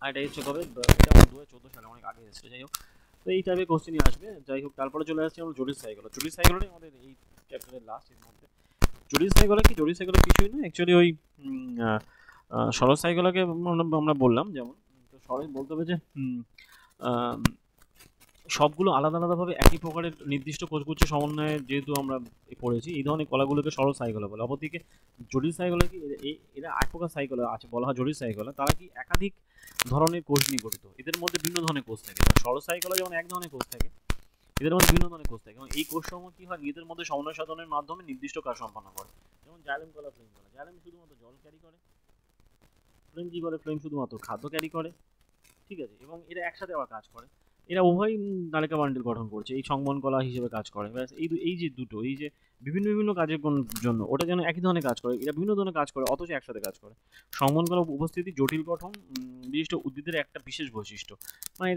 Speaker 1: আর এটা হচ্ছে কবে? এটা 2014 সালে, অনেক আগে এসেছে। যাই হোক, তো এই টাইপের কোশ্চেনই আসবে। যাই হোক, তারপরে চলে আসছে আমরা জটিল সাইকোলজি। জটিল সাইকোলজি আমাদের এই চ্যাপ্টারের লাস্ট। এর মধ্যে জটিল সাইকোলজি কি, জটিল সাইকোলজি কিছুই না অ্যাকচুয়ালি, ওই সরল সাইকোলজিকে আমরা বললাম যেমন, তো সরল বলতে হবে যে সবগুলো আলাদা আলাদাভাবে একই প্রকারের নির্দিষ্ট কোষগুচ্ছ সমন্বয়ে যেহেতু আমরা পড়েছি, এই ধরনের কলাগুলোকে সরল সাইকোলজি বলে। অপরদিকে জটিল সাইকোলজি, এরা এক প্রকার সাইকোলজি আছে বলা হয় জটিল সাইকোলজি, তারা কি একাধিক ধরনের কোষ নিয়ে গঠিত। এদের মধ্যে ভিন্ন ধরনের কোষ থাকে। সরল সাইকোলজি যেমন এক ধরনের কোষ থাকে, এদের মধ্যে বিভিন্ন ধরনের কোষ থাকে, এবং এই কোষসমূহ কি হয়, নিজেদের মধ্যে সমন্বয় সাধনের মাধ্যমে নির্দিষ্ট কাজ সম্পন্ন করে। যেমন জাইলেম কলা, ফ্লেম কলা। জাইলেম শুধুমাত্র জল ক্যারি করে, ফ্লেম কি করে, ফ্লেম শুধুমাত্র খাদ্য ক্যারি করে, ঠিক আছে, এবং এরা একসাথে আবার কাজ করে। এরা উভয় নালিকা বান্ডিল গঠন করছে, এই সংবহন কলা হিসেবে কাজ করে। ব্যাস এই যে দুটো, এই যে বিভিন্ন বিভিন্ন কাজের জন্য ওটা যেন একই ধরনের কাজ করে, এরা বিভিন্ন ধরনের কাজ করে অথচ একসাথে কাজ করে। সংবহন কলা উপস্থিতি জটিল গঠন বিশিষ্ট উদ্ভিদের একটা বিশেষ বৈশিষ্ট্য। মানে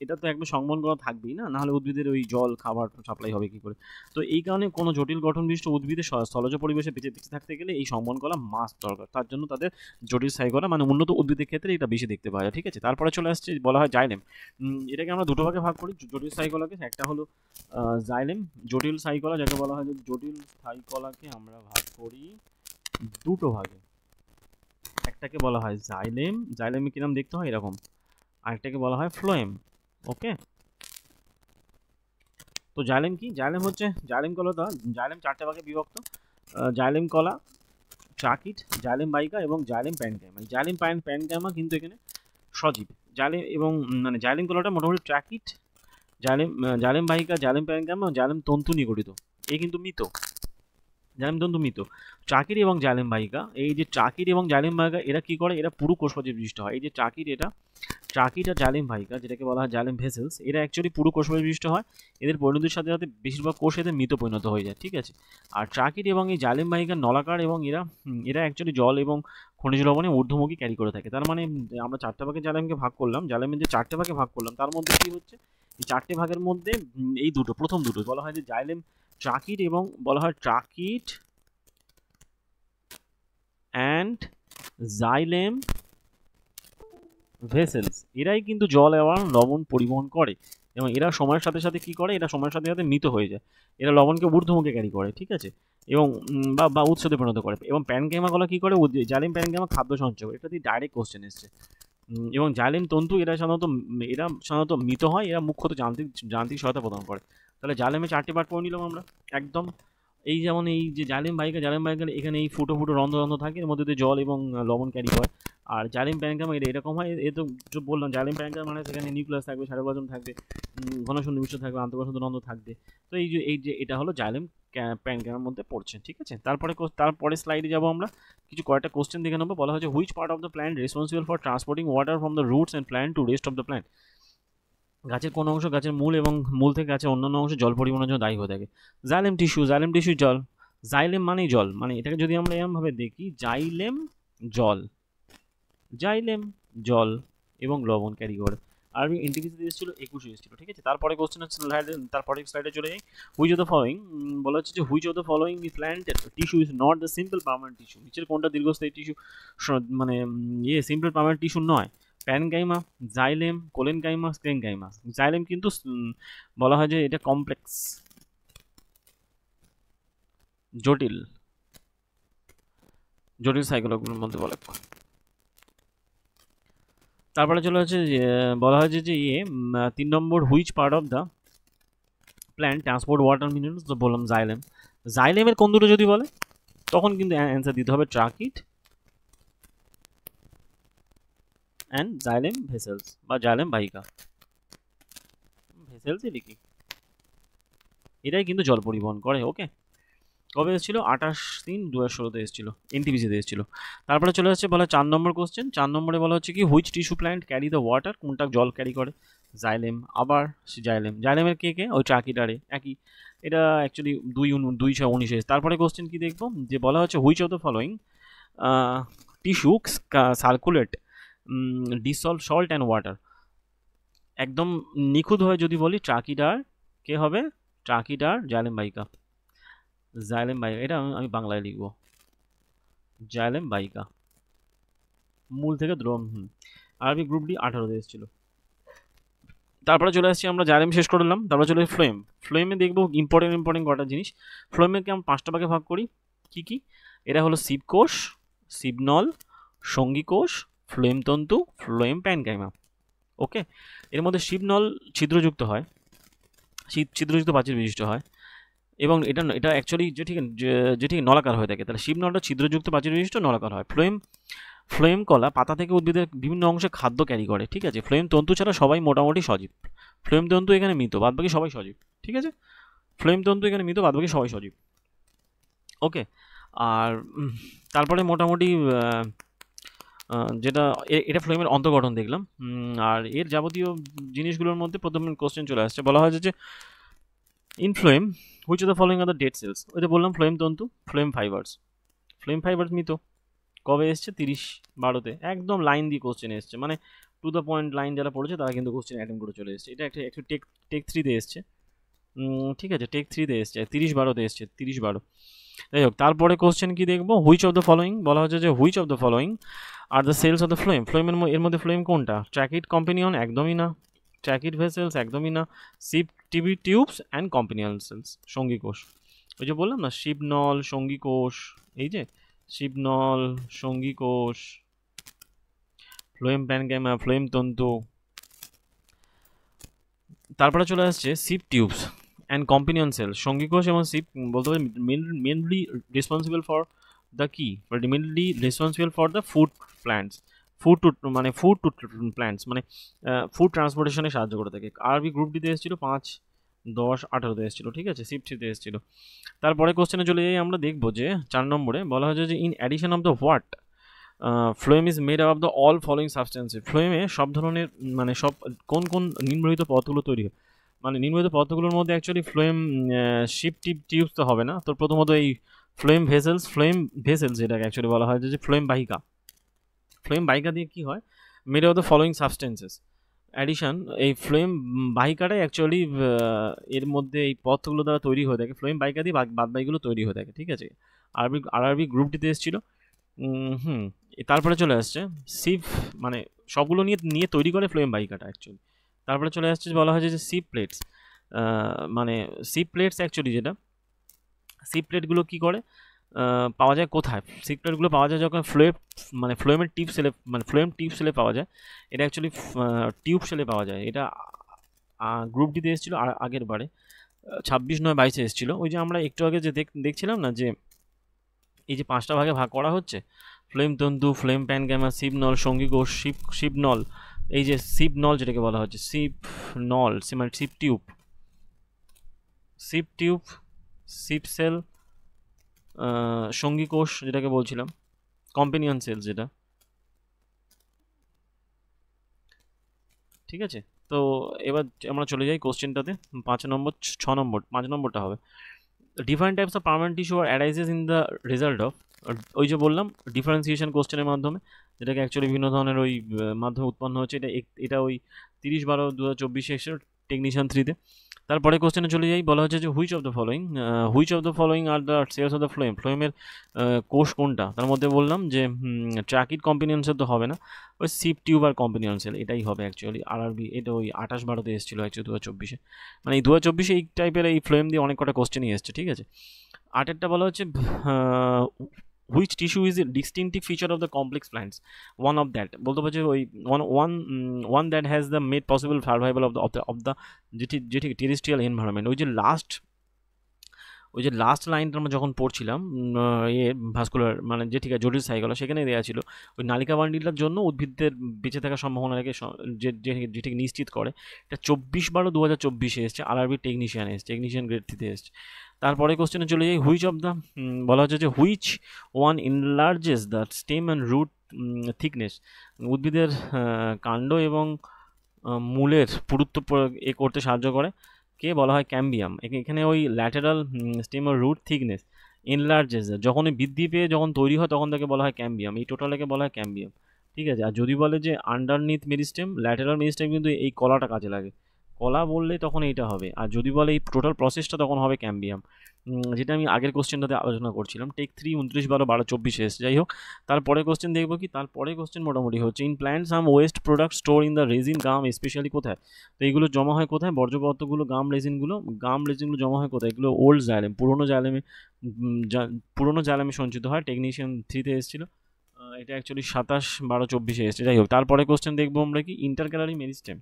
Speaker 1: এটা তো একদম সংবহন কলা থাকবেই না, নাহলে উদ্ভিদের ওই জল খাবার সাপ্লাই হবে কি করে। তো এই কারণে কোনো জটিল গঠন বিশিষ্ট উদ্ভিদের স্থলজ পরিবেশে বেঁচে থাকতে গেলে এই সংবহন কলা মাস্ট দরকার। তার জন্য তাদের জটিল স্থায়ী কলা মানে উন্নত উদ্ভিদের ক্ষেত্রে এটা বেশি দেখতে পাওয়া যায়। ঠিক আছে, তারপরে চলে আসছে বলা হয় জাইলেম। এটাকে আমরা দুটো ভাগে ভাগ করি জটিল স্থায়ী কলাকে। একটা হলো জাইলেম, জটিল স্থায়ী কলা যাকে বলা হয়, জটিল স্থায়ী কলাকে আমরা ভাগ করি দুটো ভাগে। একটাকে বলা হয় জাইলেম, জাইলেমে কিরম দেখতে হয় এরকম, আরেকটাকে বলা হয় ফ্লোয়েম। ওকে, তো জাইলেম কি? জাইলেম হচ্ছে জাইলেম কলাটা, জাইলেম চারটে ভাগে বিভক্ত। জাইলেম কলা, ট্রাকিট, জাইলেম বাইকা এবং জাইলেম প্যানকাইমা। জাইলেম প্যানকাইমা কিন্তু এখানে সজীব। জাইলেম এবং মানে জাইলেম কলাটা মোটামুটি ট্রাকিট, জাইলেম বাহিকা, জাইলেম প্যানকাইমা, জাইলেম তন্তু নিগঠিত, এ কিন্তু মৃত। জাইলেম তন্তু মৃত। ট্রাকিট এবং জাইলেম বাহিকা, এই যে ট্রাকিট এবং জাইলেম বাহিকা এরা কি করে, এরা পুরু কোষপ্রাচীর বিশিষ্ট হয়। এই যে ট্রাকিট, এটা ট্রাকিট আর জাইলেম বাহিকা যেটাকে বলা হয় জাইলেম ভেসেলস, এরা অ্যাকচুয়ালি পুরু কোষপ্রাচীর বিশিষ্ট হয়। এদের পরিণতির সাথে সাথে বেশিরভাগ কোষ এদের মৃত পরিণত হয়ে যায়। ঠিক আছে, আর ট্রাকিট এবং এই জাইলেম বাহিকা নলাকার এবং এরা অ্যাকচুয়ালি জল এবং খনিজ লবণে ঊর্ধ্বমুখী ক্যারি করে থাকে। তার মানে আমরা চারটে ভাগে জাইলেমকে ভাগ করলাম, জাইলেমের যে চারটে ভাগে ভাগ করলাম তার মধ্যে কি হচ্ছে, এই চারটে ভাগের মধ্যে এই দুটো, প্রথম দুটো বলা হয় যে জাইলেম ট্রাকিট এবং বলা হয় ট্রাকিট অ্যান্ড জাইলেম ভেসেলস, এরাই কিন্তু জল এবং লবণ পরিবহন করে। এবং এরা সময়ের সাথে সাথে কি করে, এরা সময়ের সাথে সাথে মৃত হয়ে যায়। এরা লবণকে ঊর্ধ্বমুখে ক্যারি করে। ঠিক আছে, এবং বা উৎসতে পরিণত করে। এবং প্যানকেমা কলা কি করে, জালিম প্যানকেমা খাদ্য সঞ্চয় করে। এটা দিয়ে ডাইরেক্ট কোশ্চেন এসছে। এবং জালিম তন্তু এরা সাধারণত মৃত হয়, এরা মুখ্যত যান্ত্রিক সহায়তা প্রদান করে। তাহলে জালেমে চারটে পার্ট করে নিলাম আমরা একদম। এই যেমন এই যে জালিম বাহিকা এখানে এই ফুটো ফুটো রন্ধ্র থাকে, এর মধ্যে দিয়ে জল এবং লবণ ক্যারি হয়। আর জালিম প্যানকাম এটা এরকম হয়, এ তো বললাম জালিম প্যানকাম মানে সেখানে নিউক্লিয়াস থাকবে, সাইটোপ্লাজম থাকবে, ঘনশূন্য মিশ্র থাকবে, আন্তঃকোষীয় রন্ধ্র থাকবে। তো এই যে এটা হলো জালিম প্যানকামের মধ্যে পড়ছে। ঠিক আছে, তারপরে স্লাইডে যাবো আমরা, কিছু কয়েকটা কোশ্চেন দেখে নেবো। বলা হয়েছে which part of the plant responsible for transporting water from the roots and plant to rest of the plant. গাছের কোন অংশ গাছের মূল এবং মূল থেকে গাছের অন্যান্য অংশে জল পরিবহনের জন্য দায়ী হয়ে থাকে? জাইলেম টিস্যু জল। জাইলেম মানেই জল, মানে এটাকে যদি আমরা এরকমভাবে দেখি, জাইলেম জল এবং লবণ ক্যারি করে। আর এনটিপিসি এসেছিল 21 এসেছিল। ঠিক আছে, তারপরে কোশ্চেন হচ্ছে, তারপরে স্লাইডে চলে যাই। হুইচ অফ দ্য ফলোইং, বলা হচ্ছে যে which of the following plant tissue is not the simple permanent tissue. নিচের কোনটা দীর্ঘস্থায়ী টিস্যু মানে সিম্পল পার্মানেন্ট টিস্যু নয়? প্যানকাইমা, জাইলেম, কোলেনকাইমা, স্ক্লেনকাইমা। জাইলেম কিন্তু বলা হয় যে এটা কমপ্লেক্স, জটিল সাইকোলগুলোর মধ্যে বলে। তারপরে চলে হচ্ছে বলা হয়েছে যে 3 নম্বর, which part of the plant transport water minerals, তো বললাম জাইলেম। জাইলেমের কোন দুটো যদি বলে তখন কিন্তু অ্যান্সার দিতে হবে ট্রাকিট অ্যান্ড জাইলেম ভেসেলস বা জাইলেম বাহিকা। ভেসেলসই লিখি, এটাই কিন্তু জল পরিবহন করে। ওকে, কবে এসেছিল? 28/3/2016 এসেছিল, এনটিপিসিতে এসেছিল। তারপরে চলে আসছে বলা 4 নম্বর কোশ্চেন। 4 নম্বরে বলা হচ্ছে কি, which tissue plant carry the water, কোনটা জল ক্যারি করে? জাইলেম। আবার জাইলেমের কে ওই ট্রাকিটারে একই। এটা অ্যাকচুয়ালি 2/19। তারপরে কোশ্চেন কি দেখবো, যে বলা হচ্ছে which of the following tissue circulate dissolve salt and water. একদম নিখুঁতভাবে যদি বলি, ট্রাকিডার কে হবে? ট্রাকিডার জাইলেম বাহিকা। এটা আমি বাংলায় লিখবো, জাইলেম বাহিকা, মূল থেকে দ্রোণ। আরবি গ্রুপ ডি 18 এসেছিল। তারপরে চলে আসছি আমরা, জাইলেম শেষ করলাম, তারপরে চলে ফ্লোয়েম। ফ্লোয়েমে দেখবো ইম্পর্টেন্ট কটা জিনিস। ফ্লোয়েমকে আমরা 5টা ভাগে ভাগ করি। কি এরা হলো শিবকোষ, শিবনল, সঙ্গী কোষ, ফ্লোয়েম তন্তু, ফ্লোয়েম প্যানকাইমা। ওকে, এর মধ্যে শিবনল ছিদ্রযুক্ত হয়, ছিদ্রযুক্ত প্রাচীর বিশিষ্ট হয়, এবং এটা অ্যাকচুয়ালি যে ঠিক নলাকার হয়ে থাকে। তাহলে শিবনলটা ছিদ্রযুক্ত প্রাচীর বিশিষ্ট নলাকার হয়। ফ্লোয়েম কলা পাতা থেকে উদ্ভিদের বিভিন্ন অংশে খাদ্য ক্যারি করে। ঠিক আছে, ফ্লোয়েম তন্তু ছাড়া সবাই মোটামুটি সজীব। ফ্লোয়েম তন্তু এখানে মৃত, বাদবাকি সবাই সজীব। ঠিক আছে, ফ্লোয়েম তন্তু এখানে মৃত, বাদবাকি সবাই সজীব। ওকে, আর তারপরে মোটামুটি যেটা এটা ফ্লোয়েমের অন্তর্গঠন দেখলাম। আর এর যাবতীয় জিনিসগুলোর মধ্যে প্রথম কোশ্চেন চলে আসছে, বলা হয়েছে যে in phloem which of the following are the dead sales. ওই যে বললাম ফ্লোয়েম তন্তু, ফ্লোয়েম ফাইবার্স মৃত। কবে এসছে? 30/12-তে, একদম লাইন দিয়ে কোশ্চেন এসছে, মানে টু দ্য পয়েন্ট লাইন যারা পড়েছে তারা কিন্তু কোশ্চেন অ্যাটেম্প করে চলে এসছে। এটা একটু টেক 3-তে এসছে, ঠিক আছে, টেক 3-তে এসছে, 30/12-তে এসছে, 30/12। যাই হোক, তারপরে কোশ্চেন কি দেখবো, হুইচ অফ দ্য ফলোইং, বলা হচ্ছে যে which of the following are the cells of the ফ্লোয়েমের এর মধ্যে ফ্লোয়েম কোনটা? ট্র্যাকিড কম্পেনিয়ন একদমই না, ট্র্যাকিড ভেসেলস একদমই না, শিপ টিবি টিউবস অ্যান্ড কম্পেনিয়ন সেলস, সঙ্গী কোষ। ওই যে বললাম না, শিবনল, সঙ্গী কোষ, এই যে শিবনল, সঙ্গী কোষ, ফ্লোয়েম প্যানগ্যামা, ফ্লোয়েম তন্তু। তারপরে চলে আসছে sieve tubes and companion cell. সঙ্গী কোষ এবং শিপ বলতে পারি মেনলি রেসপন্সিবল ফর দ্য কি, mainly responsible for the food plants, food to plants, মানে ফুড ট্রান্সপোর্টেশনে সাহায্য করে থাকে। আরবি গ্রুপ ডিতে এসেছিলো 5, 10, 18-তে এসেছিলো, ঠিক আছে, শিপ 3-তে এসেছিলো। তারপরে কোশ্চেনে চলে যাই আমরা, দেখবো যে 4 নম্বরে বলা হয়েছে যে in addition of the what phloem is made of the all following substances. ফ্লোয়েমে সব ধরনের, মানে সব কোন কোন নিম্নলিখিত পদার্থগুলো তৈরি হয়, মানে নিম্নলিখিত পদার্থগুলোর মধ্যে অ্যাকচুয়ালি ফ্লোয়েম শিপ টিউবস তো হবে না, তো প্রথমত এই ফ্লোয়েম ভেসেলস যেটাকে অ্যাকচুয়ালি বলা হয় যে ফ্লোয়েম বাহিকা দিয়ে কি হয়, made of the following substances. Addition, এই ফ্লোয়েম বাহিকাটাই অ্যাকচুয়ালি এর মধ্যে এই পদার্থগুলো দ্বারা তৈরি হয়ে থাকে, ফ্লোয়েম বাহিকা দিয়ে বাদবাকিগুলো তৈরি হয়ে থাকে, ঠিক আছে। আরবি গ্রুপটিতে এসেছিলো। তারপরে চলে আসছে সিপ, মানে সবগুলো নিয়ে তৈরি করে ফ্লোয়েম বাহিকাটা অ্যাকচুয়ালি। তারপরে চলে আসছে, বলা হয়েছে যে সিপ প্লেটস, মানে সিপ প্লেটস অ্যাকচুয়ালি যেটা, সিপ প্লেটগুলো কী করে পাওয়া যায় কোথায়? সিপ প্লেটগুলো পাওয়া যায় যখন ফ্লোয়েমের ফ্লোয়েম টিউব সেলে পাওয়া যায়। এটা অ্যাকচুয়ালি টিউব সেলে পাওয়া যায়। এটা গ্রুপ ডিতে এসেছিলো আগের বারে, 26/9/22-এ এসেছিলো। ওই যে আমরা একটু আগে যে দেখছিলাম না, যে এই যে 5টা ভাগে ভাগ করা হচ্ছে, ফ্লেম তন্তু, ফ্লেম প্যানগ্যামা, শিবনল, সঙ্গী কোষ, শিবনল, এই যে শিবনল যেটাকে বলা হচ্ছে, শিবনল মানে শিপ টিউব, শিপ সেল, সঙ্গী কোষ যেটাকে বলছিলাম, কম্পেনিয়ন সেল যেটা, ঠিক আছে। তো এবার আমরা চলে যাই কোশ্চেনটাতে, 5 নম্বরটা হবে different types of permanent tissue are arises in the result of, ওই যে বললাম ডিফারেন্সিয়েশন কোশ্চেনের মাধ্যমে, যেটাকে অ্যাকচুয়ালি বিভিন্ন ধরনের ওই মাধ্যমে উৎপন্ন হচ্ছে। এটা ওই 30/12/2024 এসেছিল টেকনিশিয়ান 3-তে। তারপরে কোশ্চেনে চলে যাই, বলা হচ্ছে যে which of the following are the cells of the ফ্লোয়েমের কোষ কোনটা? তার মধ্যে বললাম যে ট্র্যাকিড কম্পেনিয়ন সেল তো হবে না, ওই শিপ টিউব আর কম্পেনিয়ন সেল এটাই হবে অ্যাকচুয়ালি। আরবি এটা ওই 28/12-তে এসেছিলো অ্যাকচুয়ালি 2024-এ, মানে এই 2024-এ এই টাইপের এই ফ্লোয়েম দিয়ে অনেক কটা কোশ্চেনই এসছে, ঠিক আছে। 8-এরটা বলা হচ্ছে which tissue is a distinctive feature of the complex plants, one of that, বলতে পারছে ওই one that has the made possible survival of the যেটি টেরেস্ট্রিয়াল এনভায়রনমেন্ট। ওই যে লাস্ট লাইনটা আমরা যখন পড়ছিলাম ভাস্কুলার, মানে যে ঠিক আছে জটিল সাইকেল, সেখানে দেওয়া ছিল ওই নালিকা বান্ডিলটার জন্য উদ্ভিদদের বেঁচে থাকার সম্ভাবনাটাকে যেটিকে নিশ্চিত করে। এটা 24/12/2024-এ এসছে, আরবি টেকনিশিয়ান গ্রেড 3-তে এসছে। তারপরে কোশ্চেনে চলে যাই, হুইচ অফ দ্য, বলা হচ্ছে যে which one enlarges the stem and root thickness. উদ্ভিদের কাণ্ড এবং মূলের পুরুত্ব করতে সাহায্য করে কে? বলা হয় ক্যাম্বিয়াম। এখানে ওই ল্যাটেরাল স্টেম আর রুট থিকনেস এনলার্জেস, যখন বৃদ্ধি পেয়ে যখন তৈরি হয় তখন তাকে বলা হয় ক্যাম্বিয়াম, এই টোটালকে বলা হয় ক্যাম্বিয়াম, ঠিক আছে। আর যদি বলে যে আন্ডারনিথ মেরিস্টেম, ল্যাটেরাল মেরিস্টেম কিন্তু এই কলাটা কাজে লাগে, কলা বললে তখন এইটা হবে। আর যদি বলে এই টোটাল প্রসেসটা তখন হবে ক্যাম্বিয়াম, যেটা আমি আগের কোশ্চেনটাতে আলোচনা করছিলাম। টেক 3 29/12/24 এসে। যাই হোক, তারপরে কোশ্চেন দেখবো কি, তারপরে কোশ্চেন মোটামুটি হচ্ছে in plant some waste product store in the resin gum, specially কোথায়? তো এইগুলো জমা হয় কোথায়? বর্জ্য পদার্থগুলো গাম রেজিনগুলো জমা হয় কোথায়? এগুলো ওল্ড জাইলেম, পুরোনো জাইলেমে সঞ্চিত হয়। টেকনিশিয়ান 3-তে এসেছিলো, এটা অ্যাকচুয়ালি 27/12/24-এ এসেছে। যাই হোক, তারপরে কোশ্চেন দেখবো আমরা কি ইন্টারক্যালারি মেরিস্টেম,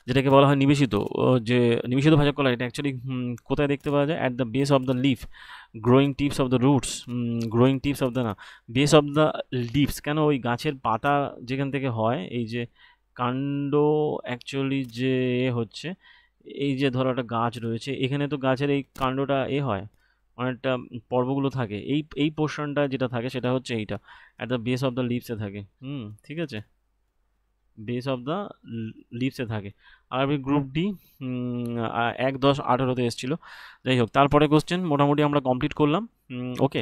Speaker 1: যেটাকে বলা হয় নিবেশিত, যে নিবেশিত ভাজক কলা, এটা অ্যাকচুয়ালি কোথায় দেখতে পাওয়া যায়? At the base of the leaf, growing tips of the roots, base of the leaves. কেন? ওই গাছের পাতা যেখান থেকে হয়, এই যে কাণ্ড অ্যাকচুয়ালি যে হচ্ছে, এই যে ধরো একটা গাছ রয়েছে, এখানে তো গাছের এই কাণ্ডটা হয়, অনেকটা পর্বগুলো থাকে, এই পোর্শনটা যেটা থাকে সেটা হচ্ছে এইটা at the base of the লিভসে থাকে। ঠিক আছে, বেস অফ দ্য লিভসে থাকে। আর গ্রুপ ডি 1-10-18-তে এসেছিলো। যাই হোক, তারপরে কোশ্চেন মোটামুটি আমরা কমপ্লিট করলাম। ওকে,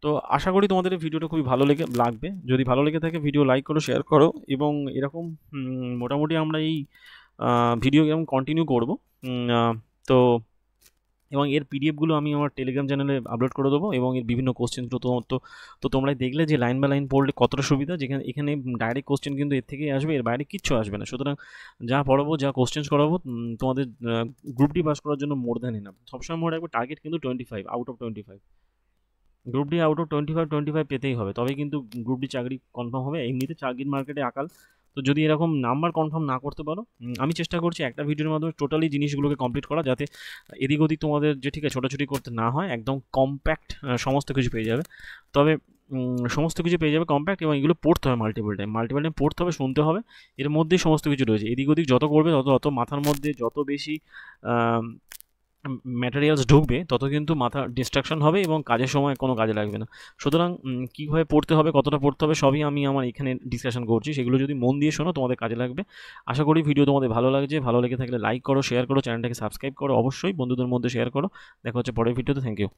Speaker 1: তো আশা করি তোমাদের এই ভিডিওটা খুবই ভালো লাগবে। যদি ভালো লেগে থাকে ভিডিও লাইক করো, শেয়ার করো, এবং এরকম মোটামুটি আমরা এই ভিডিও এরকম কন্টিনিউ করবো। তো এবং এর পিডিএফগুলো আমি আমার টেলিগ্রাম চ্যানেলে আপলোড করে দেবো, এবং এর বিভিন্ন কোশ্চেনগুলো তো তোমরাই দেখলে যে লাইন বাই লাইন পড়লে কতটা সুবিধা, যেখানে এখানে ডাইরেক্ট কোশ্চেন কিন্তু এর থেকেই আসবে, এর বাইরে কিচ্ছু আসবে না। সুতরাং যা পড়াবো, যা কোশ্চেন্স করাবো, তোমাদের গ্রুপ ডি পাস করার জন্য মোর দ্যান এনাফ। সবসময় মনে রাখবে টার্গেট কিন্তু 25 out of 25। Group D out of 25 পেতেই হবে, তবেই কিন্তু গ্রুপ ডি চাকরি কনফার্ম হবে। এমনিতে চাকরির মার্কেটে আকাল। তো যদি এরকম নাম্বার কনফার্ম না করতে পারো, আমি চেষ্টা করছি একটা ভিডিওর মাধ্যমে টোটালি জিনিসগুলোকে কমপ্লিট করা, যাতে এদিক ওদিক তোমাদের যে ঠিক আছে ছোটাছুটি করতে না হয়, একদম কম্প্যাক্ট সমস্ত কিছু পেয়ে যাবে। তবে সমস্ত কিছু পেয়ে যাবে কম্প্যাক্ট, এবং এগুলো পড়তে হবে মাল্টিপল টাইম পড়তে হবে, শুনতে হবে। এর মধ্যেই সমস্ত কিছু রয়েছে। এদিক ওদিক যত করবে তত মাথার মধ্যে যত বেশি ম্যাটেরিয়ালস ঢুকবে, তত কিন্তু মাথা ডিস্ট্রাকশন হবে এবং কাজের সময় কোনো কাজে লাগবে না। সুতরাং কীভাবে পড়তে হবে, কতটা পড়তে হবে, সবই আমি আমার এখানে ডিসকাশন করছি। সেগুলো যদি মন দিয়ে শোনো তোমাদের কাজে লাগবে। আশা করি ভিডিও তোমাদের ভালো লাগছে। ভালো লেগে থাকলে লাইক করো, শেয়ার করো, চ্যানেলটাকে সাবস্ক্রাইব করো, অবশ্যই বন্ধুদের মধ্যে শেয়ার করো। দেখা হচ্ছে পরের ভিডিওতে। Thank you.